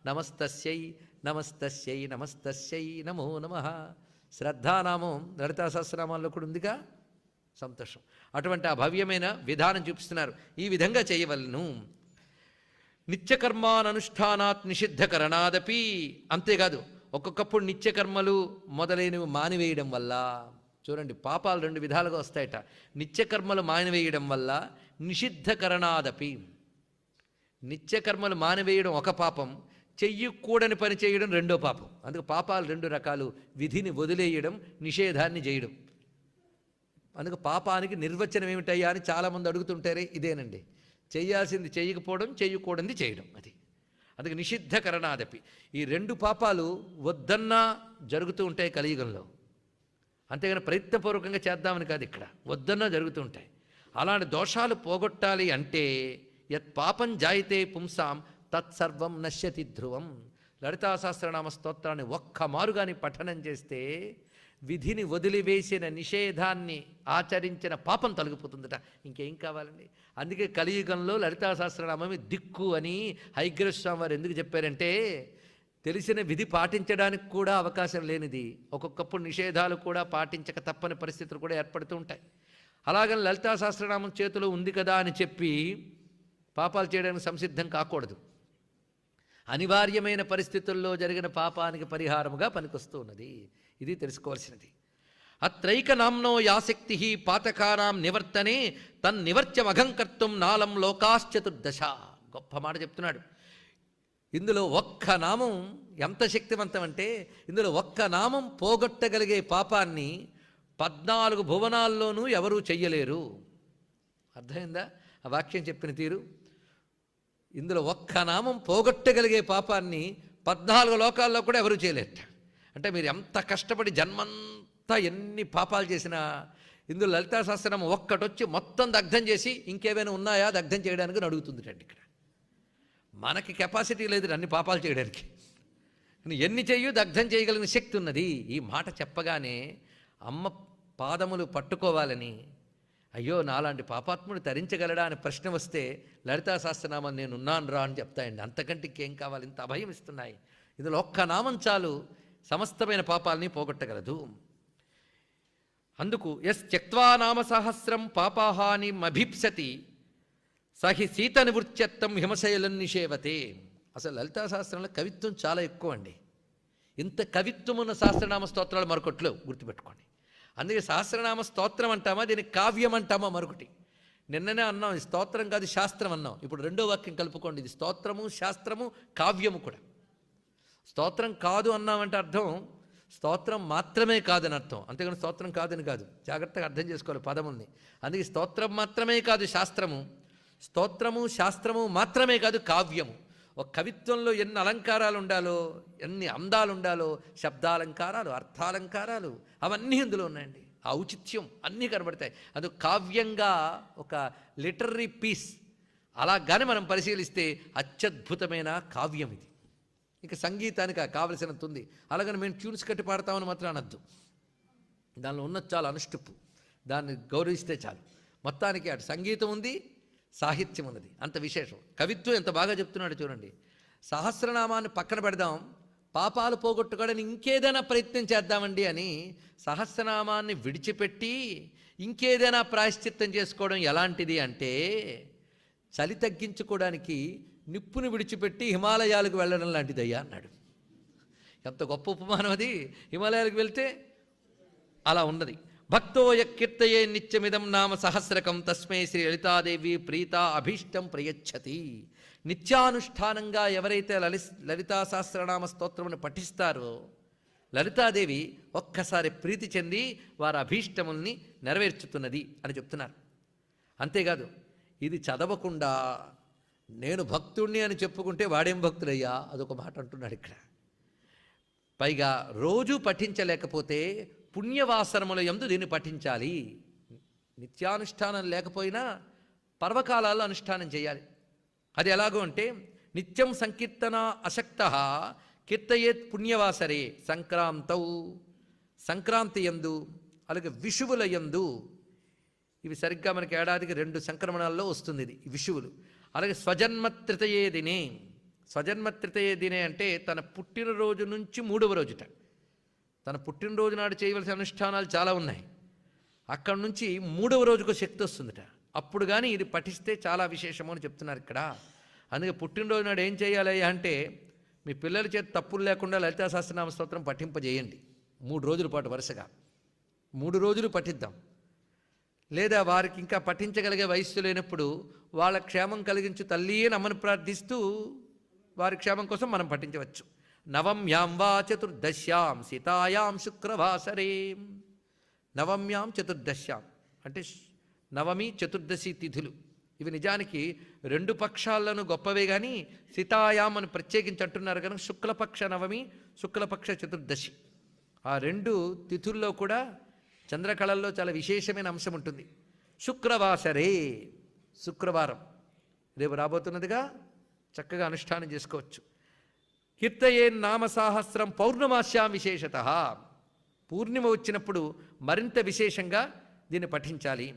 నమస్తస్యై నమస్తస్యై నమస్తస్యై నమో నమః. శ్రద్ధానామం లలితా సహస్రనామాల్లో కూడా ఉందిగా. సంతోషం. అటువంటి ఆ భవ్యమైన విధానం చూపిస్తున్నారు. ఈ విధంగా చేయవలను. నిత్యకర్మానుష్ఠానాత్ నిషిద్ధకరణాదపి. అంతేకాదు ఒక్కొక్కప్పుడు నిత్యకర్మలు మొదలైనవి మానివేయడం వల్ల, చూడండి పాపాలు 2 విధాలుగా వస్తాయట. నిత్యకర్మలు మానివేయడం వల్ల, నిషిద్ధకరణాదపి. నిత్యకర్మలు మానివేయడం ఒక పాపం, చెయ్యకూడని పని చేయడం రెండో పాపం. అందుకు పాపాలు 2 రకాలు. విధిని వదిలేయడం, నిషేధాన్ని చేయడం. అందుకు పాపానికి నిర్వచనం ఏమిటయ్యా అని చాలామంది అడుగుతుంటారే, ఇదేనండి. చేయాల్సింది చేయకపోవడం, చేయకూడనిది చేయడం. అది అందుకే నిషిద్ధకరణాదపి. ఈ 2 పాపాలు వద్దన్నా జరుగుతూ ఉంటాయి కలియుగంలో. అంతేగాని ప్రయత్నపూర్వకంగా చేద్దామని కాదు, ఇక్కడ వద్దన్నా జరుగుతూ ఉంటాయి. అలాంటి దోషాలు పోగొట్టాలి అంటే యత్ పాపం జాయితే పుంసాం తత్సర్వం నశ్యతి ధ్రువం. లలితా సహస్రనామ స్తోత్రాన్ని ఒక్క మారుగాని పఠనం చేస్తే విధిని వదిలివేసిన, నిషేధాన్ని ఆచరించిన పాపం తొలగిపోతుందట. ఇంకేం కావాలండి? అందుకే కలియుగంలో లలితా సహస్రనామమే దిక్కు అని హయగ్రీవ స్వామి వారు ఎందుకు చెప్పారంటే, తెలిసిన విధి పాటించడానికి కూడా అవకాశం లేనిది, ఒక్కొక్కప్పుడు నిషేధాలు కూడా పాటించక తప్పని పరిస్థితులు కూడా ఏర్పడుతూ ఉంటాయి. అలాగని లలితా సహస్రనామం చేతిలో ఉంది కదా అని చెప్పి పాపాలు చేయడానికి సంసిద్ధం కాకూడదు. అనివార్యమైన పరిస్థితుల్లో జరిగిన పాపానికి పరిహారముగా పనికొస్తూ ఉన్నది. ఇది తెలుసుకోవాల్సినది. అత్రైక నామ్నో యాశక్తి పాతకానాం నివర్తనే తన్నివర్త్యమఘంకర్తుం నాలం లోకాశ్చతుర్దశ. గొప్ప మాట చెప్తున్నాడు. ఇందులో ఒక్క నామం ఎంత శక్తివంతం అంటే, ఇందులో ఒక్క నామం పోగొట్టగలిగే పాపాన్ని 14 భువనాల్లోనూ ఎవరూ చెయ్యలేరు. అర్థమైందా ఆ వాక్యం చెప్పిన తీరు? ఇందులో ఒక్క నామం పోగొట్టగలిగే పాపాన్ని 14 లోకాల్లో కూడా ఎవరూ చేయలేట. అంటే మీరు ఎంత కష్టపడి జన్మంతా ఎన్ని పాపాలు చేసినా ఇందులో లలితా సహస్రనామం ఒక్కటొచ్చి మొత్తం దగ్ధం చేసి ఇంకేమైనా ఉన్నాయా దగ్ధం చేయడానికి అడుగుతుంది అండి. ఇక్కడ మనకి కెపాసిటీ లేదు అన్ని పాపాలు చేయడానికి. ఎన్ని చెయ్యు దగ్ధం చేయగలిగిన శక్తి ఉన్నది. ఈ మాట చెప్పగానే అమ్మ పాదములు పట్టుకోవాలని, అయ్యో నాలాంటి పాపాత్ముడు తరించగలడా అని ప్రశ్న వస్తే లలితా సహస్రనామం నేను ఉన్నాను రా అని చెప్తాయండి. అంతకంటే ఇంకేం కావాలి? ఇంత అభయం ఇస్తున్నాయి. ఇందులో ఒక్క నామం చాలు సమస్తమైన పాపాలని పోగొట్టగలదు. అందుకు ఎస్ త్యక్వా నామ సహస్రం పాపాహాని మభీప్సతి సహి సీత నివృత్యత్తం హిమశైలం నిషేవతే. అసలు లలితా సహస్రంలో కవిత్వం చాలా ఎక్కువ అండి. ఇంత కవిత్వం ఉన్న సహస్రనామ స్తోత్రాలు మరొకట్లో గుర్తుపెట్టుకోండి. అందుకే సహస్రనామ స్తోత్రం అంటామా, దీనికి కావ్యం అంటామా మరొకటి. నిన్ననే అన్నాం ఇది స్తోత్రం కాదు శాస్త్రం అన్నాం. ఇప్పుడు రెండో వాక్యం కలుపుకోండి, ఇది స్తోత్రము శాస్త్రము కావ్యము కూడా. స్తోత్రం కాదు అన్నామంటే అర్థం స్తోత్రం మాత్రమే కాదని అర్థం, అంతేగాని స్తోత్రం కాదని కాదు. జాగ్రత్తగా అర్థం చేసుకోవాలి పదముల్ని. అందుకే స్తోత్రం మాత్రమే కాదు శాస్త్రము, స్తోత్రము శాస్త్రము మాత్రమే కాదు కావ్యము. ఒక కవిత్వంలో ఎన్ని అలంకారాలు ఉండాలో, ఎన్ని అందాలు ఉండాలో, శబ్దాలంకారాలు, అర్థాలంకారాలు అవన్నీ ఇందులో ఉన్నాయండి. ఆ ఔచిత్యం అన్నీ కనబడతాయి. అది కావ్యంగా ఒక లిటరరీ పీస్ అలాగానే మనం పరిశీలిస్తే అత్యద్భుతమైన కావ్యం ఇది. ఇక సంగీతానికి కావలసినంత ఉంది. అలాగని మేము ట్యూన్స్ కట్టి పాడతామని మాత్రం అనద్దు. దానిలో ఉన్నది చాలా అనుష్టుప్పు, దాన్ని గౌరవిస్తే చాలు. మొత్తానికి అటు సంగీతం ఉంది, సాహిత్యం ఉన్నది, అంత విశేషం. కవిత్వం ఎంత బాగా చెప్తున్నాడు చూడండి. సహస్రనామాన్ని పక్కన పెడదాం, పాపాలు పోగొట్టుకోవడానికి ఇంకేదైనా ప్రయత్నం చేద్దామండి అని సహస్రనామాన్ని విడిచిపెట్టి ఇంకేదైనా ప్రాయశ్చిత్తం చేసుకోవడం ఎలాంటిది అంటే, చలి తగ్గించుకోవడానికి నిప్పును విడిచిపెట్టి హిమాలయాలకు వెళ్ళడం లాంటిదయ్యా అన్నాడు. ఎంత గొప్ప ఉపమానం అది. హిమాలయాలకు వెళ్తే అలా ఉన్నది. భక్తోయ కీర్తయే నిత్యమిదం నామ సహస్రకం తస్మై శ్రీ లలితాదేవి ప్రీత అభీష్టం ప్రయచ్చతి. నిత్యానుష్ఠానంగా ఎవరైతే లలితా సహస్రనామ స్తోత్రమును పఠిస్తారో లలితాదేవి ఒక్కసారి ప్రీతి చెంది వారి అభీష్టముల్ని నెరవేర్చుతున్నది అని చెప్తున్నారు. అంతేకాదు, ఇది చదవకుండా నేను భక్తుణ్ణి అని చెప్పుకుంటే వాడేం భక్తుడయ్యా, అదొక మాట అంటున్నాడు ఇక్కడ. పైగా రోజు పఠించలేకపోతే పుణ్యవాసనముల యందు దీన్ని పఠించాలి. నిత్యానుష్ఠానం లేకపోయినా పర్వకాలాల్లో అనుష్ఠానం చేయాలి. అది ఎలాగో అంటే, నిత్యం సంకీర్తన అశక్తః కీర్తయేత్ పుణ్యవాసరే సంక్రాంతౌ, సంక్రాంతి యందు అలాగే విషువుల యందు. ఇవి సరిగ్గా మనకి ఏడాదికి 2 సంక్రమణాల్లో వస్తుంది ఇది విషువులు. అలాగే స్వజన్మత్రితయే దినే. స్వజన్మత్రితయే దినే అంటే తన పుట్టినరోజు నుంచి 3వ రోజుట. తన పుట్టినరోజు నాడు చేయవలసిన అనుష్ఠానాలు చాలా ఉన్నాయి. అక్కడి నుంచి 3వ రోజుకు శక్తి వస్తుందట. అప్పుడు కానీ ఇది పఠిస్తే చాలా విశేషము అని చెప్తున్నారు ఇక్కడ. అందుకే పుట్టినరోజు నాడు ఏం చేయాలి అంటే, మీ పిల్లల చేత తప్పులు లేకుండా లలితా సహస్రనామ స్తోత్రం పఠింపజేయండి 3 రోజుల పాటు వరుసగా. 3 రోజులు పఠిద్దాం. లేదా వారికి ఇంకా పఠించగలిగే వయస్సు లేనప్పుడు వాళ్ళ క్షేమం కలిగించు తల్లి అని అమ్మను ప్రార్థిస్తూ వారి క్షేమం కోసం మనం పఠించవచ్చు. నవమ్యాం వా చతుర్దశ్యాం సీతాయాం శుక్రవాసరే. నవమ్యాం చతుర్దశ్యాం అంటే నవమి చతుర్దశి తిథులు. ఇవి నిజానికి 2 పక్షాలను గొప్పవే కానీ సీతాయాం అని ప్రత్యేకించి అంటున్నారు కనుక శుక్లపక్ష నవమి శుక్లపక్ష చతుర్దశి ఆ 2 తిథుల్లో కూడా చంద్రకళల్లో చాలా విశేషమైన అంశం ఉంటుంది. శుక్రవాసరే, శుక్రవారం రేపు రాబోతున్నదిగా, చక్కగా అనుష్ఠానం చేసుకోవచ్చు. కీర్తయే నామ సాహస్రం పౌర్ణమాస్యాం విశేషత. పూర్ణిమ వచ్చినప్పుడు మరింత విశేషంగా దీన్ని పఠించాలి.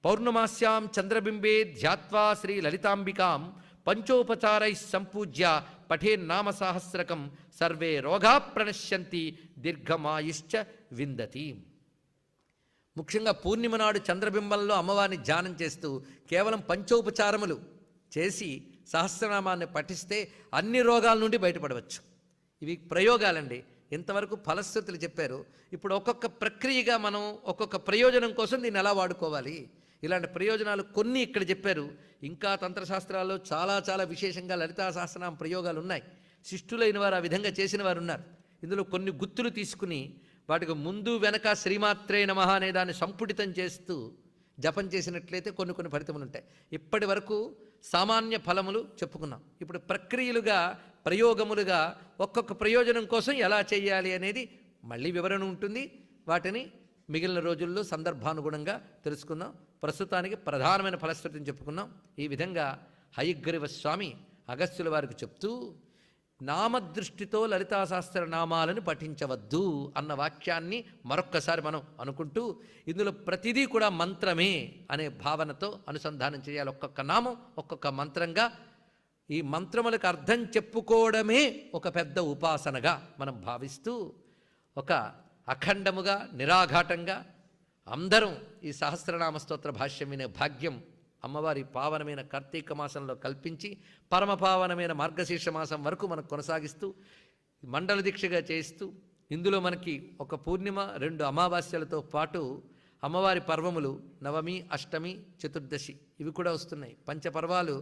పౌర్ణమాస్యాం చంద్రబింబే ధ్యాత్వా శ్రీ లలితాంబికాం పంచోపచారై సంపూజ్య పఠేన్నామ సాహస్రకం సర్వే రోగా ప్రణశ్యంతి దీర్ఘమాయుశ్చ విందతి. ముఖ్యంగా పూర్ణిమ నాడు చంద్రబింబంలో అమ్మవారిని ధ్యానం చేస్తూ కేవలం పంచోపచారములు చేసి సహస్రనామాన్ని పఠిస్తే అన్ని రోగాల నుండి బయటపడవచ్చు. ఇవి ప్రయోగాలండి. ఇంతవరకు ఫలశ్రుతులు చెప్పారు. ఇప్పుడు ఒక్కొక్క ప్రక్రియగా మనం ఒక్కొక్క ప్రయోజనం కోసం దీన్ని ఎలా వాడుకోవాలి, ఇలాంటి ప్రయోజనాలు కొన్ని ఇక్కడ చెప్పారు. ఇంకా తంత్రశాస్త్రాల్లో చాలా చాలా విశేషంగా లలితా సహస్రనామ ప్రయోగాలు ఉన్నాయి. శిష్టులైన వారు ఆ విధంగా చేసిన వారు ఉన్నారు. ఇందులో కొన్ని గుర్తులు తీసుకుని వాటికి ముందు వెనక శ్రీమాత్రే నమః అనే దాన్ని సంపుటితం చేస్తూ జపం చేసినట్లయితే కొన్ని కొన్ని ఫలితములు ఉంటాయి. ఇప్పటి వరకు సామాన్య ఫలములు చెప్పుకున్నాం. ఇప్పుడు ప్రక్రియలుగా ప్రయోగములుగా ఒక్కొక్క ప్రయోజనం కోసం ఎలా చేయాలి అనేది మళ్ళీ వివరణ ఉంటుంది. వాటిని మిగిలిన రోజుల్లో సందర్భానుగుణంగా తెలుసుకుందాం. ప్రస్తుతానికి ప్రధానమైన ఫలశ్రుతిని చెప్పుకున్నాం. ఈ విధంగా హయగ్రీవ స్వామి అగస్త్యుల వారికి చెప్తూ నామదృష్టితో లలితా సహస్ర నామాలను పఠించవద్దు అన్న వాక్యాన్ని మరొక్కసారి మనం అనుకుంటూ ఇందులో ప్రతిదీ కూడా మంత్రమే అనే భావనతో అనుసంధానం చేయాలి. ఒక్కొక్క నామం ఒక్కొక్క మంత్రంగా ఈ మంత్రములకు అర్థం చెప్పుకోవడమే ఒక పెద్ద ఉపాసనగా మనం భావిస్తూ ఒక అఖండముగా నిరాఘాటంగా అందరం ఈ సహస్రనామ స్తోత్ర భాష్యం వినే భాగ్యం అమ్మవారి పావనమైన కార్తీక మాసంలో కల్పించి పరమపావనమైన మార్గశీర్ష మాసం వరకు మనకు కొనసాగిస్తూ మండల దీక్షగా చేస్తూ ఇందులో మనకి ఒక పూర్ణిమ 2 అమావాస్యలతో పాటు అమ్మవారి పర్వములు నవమి అష్టమి చతుర్దశి ఇవి కూడా వస్తున్నాయి. పంచపర్వాలు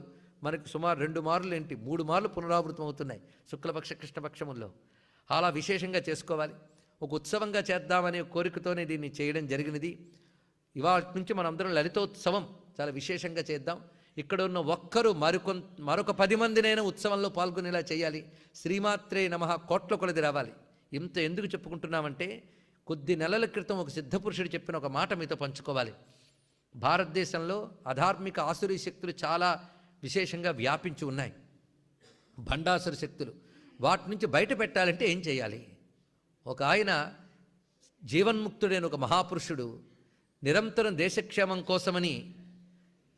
మనకి సుమారు 2 మార్లు 3 మార్లు పునరావృతం అవుతున్నాయి శుక్లపక్ష కృష్ణపక్షముల్లో. అలా విశేషంగా చేసుకోవాలి. ఒక ఉత్సవంగా చేద్దామనే కోరికతోనే దీన్ని చేయడం జరిగినది. ఇవాళ నుంచి మనందరం లలితోత్సవం చాలా విశేషంగా చేద్దాం. ఇక్కడ ఉన్న ఒక్కరు మరొక 10 మందినైనా ఉత్సవంలో పాల్గొనేలా చేయాలి. శ్రీమాత్రే నమః కోట్ల కొలది రావాలి. ఇంత ఎందుకు చెప్పుకుంటున్నామంటే కొద్ది నెలల క్రితం ఒక సిద్ధపురుషుడు చెప్పిన ఒక మాట మీతో పంచుకోవాలి. భారతదేశంలో అధార్మిక ఆసురీ శక్తులు చాలా విశేషంగా వ్యాపించి ఉన్నాయి. భండాసుర శక్తులు. వాటి నుంచి బయట పెట్టాలంటే ఏం చేయాలి? ఒక ఆయన జీవన్ముక్తుడైన ఒక మహాపురుషుడు నిరంతరం దేశక్షేమం కోసమని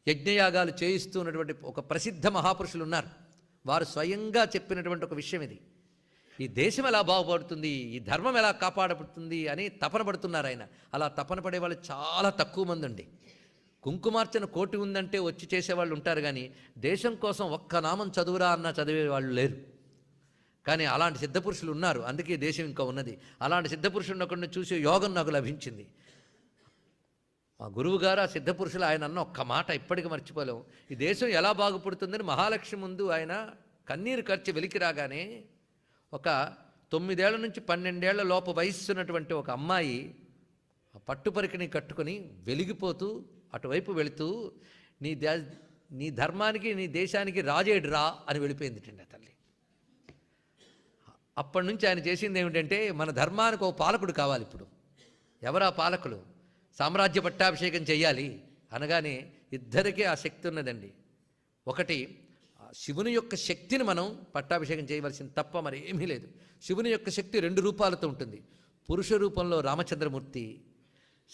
యజ్ఞయాగాలు చేయిస్తున్నటువంటి ఒక ప్రసిద్ధ మహాపురుషులు ఉన్నారు. వారు స్వయంగా చెప్పినటువంటి ఒక విషయం ఇది. ఈ దేశం ఎలా బాగుపడుతుంది, ఈ ధర్మం ఎలా కాపాడబడుతుంది అని తపన పడుతున్నారు ఆయన. అలా తపన పడే వాళ్ళు చాలా తక్కువ మంది అండి. కుంకుమార్చన కోటి ఉందంటే వచ్చి చేసేవాళ్ళు ఉంటారు, కానీ దేశం కోసం ఒక్క నామం చదువురా అన్నా చదివే వాళ్ళు లేరు. కానీ అలాంటి సిద్ధపురుషులు ఉన్నారు. అందుకే దేశం ఇంకా ఉన్నది. అలాంటి సిద్ధపురుషులను ఒకరిని చూసే యోగం నాకు లభించింది. మా గురువుగారు ఆ సిద్ధపురుషులు ఆయన అన్న ఒక్క మాట ఇప్పటికీ మర్చిపోలేము. ఈ దేశం ఎలా బాగుపడుతుందని మహాలక్ష్మి ముందు ఆయన కన్నీరు ఖర్చు వెలికి రాగానే ఒక 9 ఏళ్ల నుంచి 12 ఏళ్ల లోపు వయస్సున్నటువంటి ఒక అమ్మాయి పట్టుపరికిని కట్టుకొని వెలిగిపోతూ అటువైపు వెళుతూ నీ ధర్మానికి నీ దేశానికి రాజేడు రా అని వెళ్ళిపోయిందిటండి ఆ తల్లి. అప్పటి నుంచి ఆయన చేసింది ఏమిటంటే మన ధర్మానికి ఒక పాలకుడు కావాలి. ఇప్పుడు ఎవరా పాలకులు? సామ్రాజ్య పట్టాభిషేకం చేయాలి అనగానే ఇద్దరికీ ఆ శక్తి ఉన్నదండి. ఒకటి శివుని యొక్క శక్తిని మనం పట్టాభిషేకం చేయవలసింది తప్ప మరి ఏమీ లేదు. శివుని యొక్క శక్తి 2 రూపాలతో ఉంటుంది. పురుష రూపంలో రామచంద్రమూర్తి,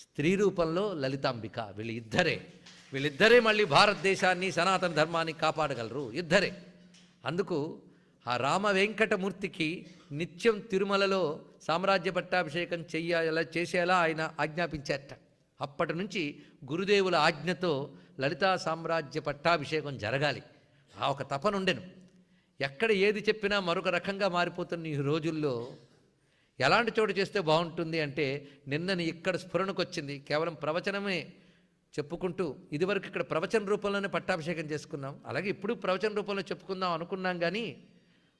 స్త్రీ రూపంలో లలితాంబిక. వీళ్ళిద్దరే మళ్ళీ భారతదేశాన్ని సనాతన ధర్మాన్ని కాపాడగలరు. ఇద్దరే. అందుకు ఆ రామ వెంకటమూర్తికి నిత్యం తిరుమలలో సామ్రాజ్య పట్టాభిషేకం చేసేలా ఆయన ఆజ్ఞాపించారట. అప్పటి నుంచి గురుదేవుల ఆజ్ఞతో లలితా సామ్రాజ్య పట్టాభిషేకం జరగాలి. ఆ ఒక తపన ఉండెను. ఎక్కడ ఏది చెప్పినా మరొక రకంగా మారిపోతున్న ఈ రోజుల్లో ఎలాంటి చోటు చేస్తే బాగుంటుంది అంటే నిన్నని ఇక్కడ స్ఫురణకు వచ్చింది. కేవలం ప్రవచనమే చెప్పుకుంటూ ఇదివరకు ఇక్కడ ప్రవచన రూపంలోనే పట్టాభిషేకం చేసుకున్నాం. అలాగే ఇప్పుడు ప్రవచన రూపంలో చెప్పుకుందాం అనుకున్నాం. కానీ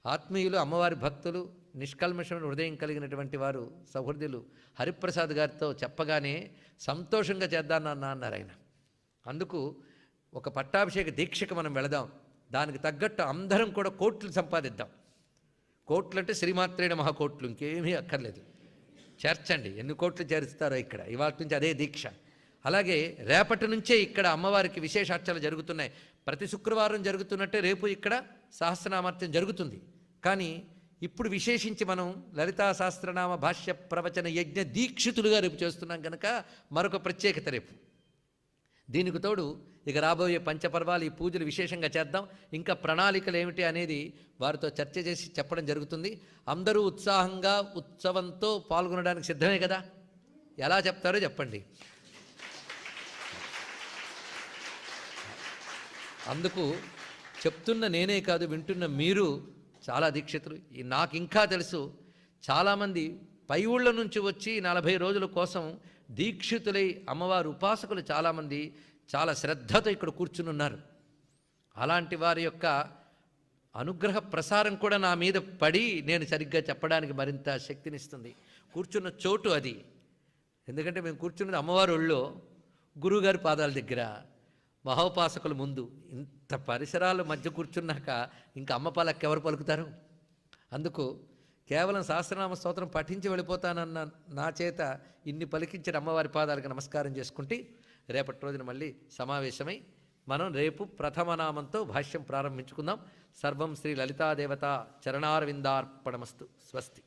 ఆత్మీయులు, అమ్మవారి భక్తులు, నిష్కల్మషమైన హృదయం కలిగినటువంటి వారు సహృదయులు హరిప్రసాద్ గారితో చెప్పగానే సంతోషంగా చేద్దానన్నా అన్నారు ఆయన. అందుకు ఒక పట్టాభిషేక దీక్షకు మనం వెళదాం. దానికి తగ్గట్టు అందరం కూడా కోట్లు సంపాదిద్దాం. కోట్లు అంటే శ్రీమాత్రే నమః కోట్లు, ఇంకేమీ అక్కర్లేదు. చేర్చండి, ఎన్ని కోట్లు చేరుస్తారో ఇక్కడ. ఇవాళ నుంచి అదే దీక్ష. అలాగే రేపటి నుంచే ఇక్కడ అమ్మవారికి విశేషార్చనలు జరుగుతున్నాయి. ప్రతి శుక్రవారం జరుగుతున్నట్టే రేపు ఇక్కడ సహస్రనామార్చన జరుగుతుంది. కానీ ఇప్పుడు విశేషించి మనం లలితా సహస్రనామ భాష్య ప్రవచన యజ్ఞ దీక్షితులుగా రేపు చేస్తున్నాం కనుక మరొక ప్రత్యేకత రేపు. దీనికి తోడు ఇక రాబోయే పంచపర్వాలు, ఈ పూజలు విశేషంగా చేద్దాం. ఇంకా ప్రణాళికలు ఏమిటి అనేది వారితో చర్చ చేసి చెప్పడం జరుగుతుంది. అందరూ ఉత్సాహంగా ఉత్సవంతో పాల్గొనడానికి సిద్ధమే కదా? ఎలా చెప్తారో చెప్పండి. అందుకు చెప్తున్న నేనే కాదు, వింటున్న మీరు చాలా దీక్షితులు. నాకు ఇంకా తెలుసు, చాలామంది పై ఊళ్ళ నుంచి వచ్చి 40 రోజుల కోసం దీక్షితులై అమ్మవారు ఉపాసకులు చాలామంది చాలా శ్రద్ధతో ఇక్కడ కూర్చుని ఉన్నారు. అలాంటి వారి యొక్క అనుగ్రహ ప్రసారం కూడా నా మీద పడి నేను సరిగ్గా చెప్పడానికి మరింత శక్తినిస్తుంది. కూర్చున్న చోటు అది. ఎందుకంటే మేము కూర్చున్నది అమ్మవారి ఒళ్ళో, గురువుగారి పాదాల దగ్గర, మహోపాసకుల ముందు. ఇంత పరిసరాల మధ్య కూర్చున్నాక ఇంకా అమ్మ పలకి ఎవరు పలుకుతారు? అందుకు కేవలం సహస్రనామ స్తోత్రం పఠించి వెళ్ళిపోతానన్న నా చేత ఇన్ని పలికించిన అమ్మవారి పాదాలకు నమస్కారం చేసుకుంటే రేపటి రోజున మళ్ళీ సమావేశమై మనం రేపు ప్రథమనామంతో భాష్యం ప్రారంభించుకుందాం. సర్వం శ్రీ లలితాదేవత చరణారవిందార్పణమస్తు. స్వస్తి.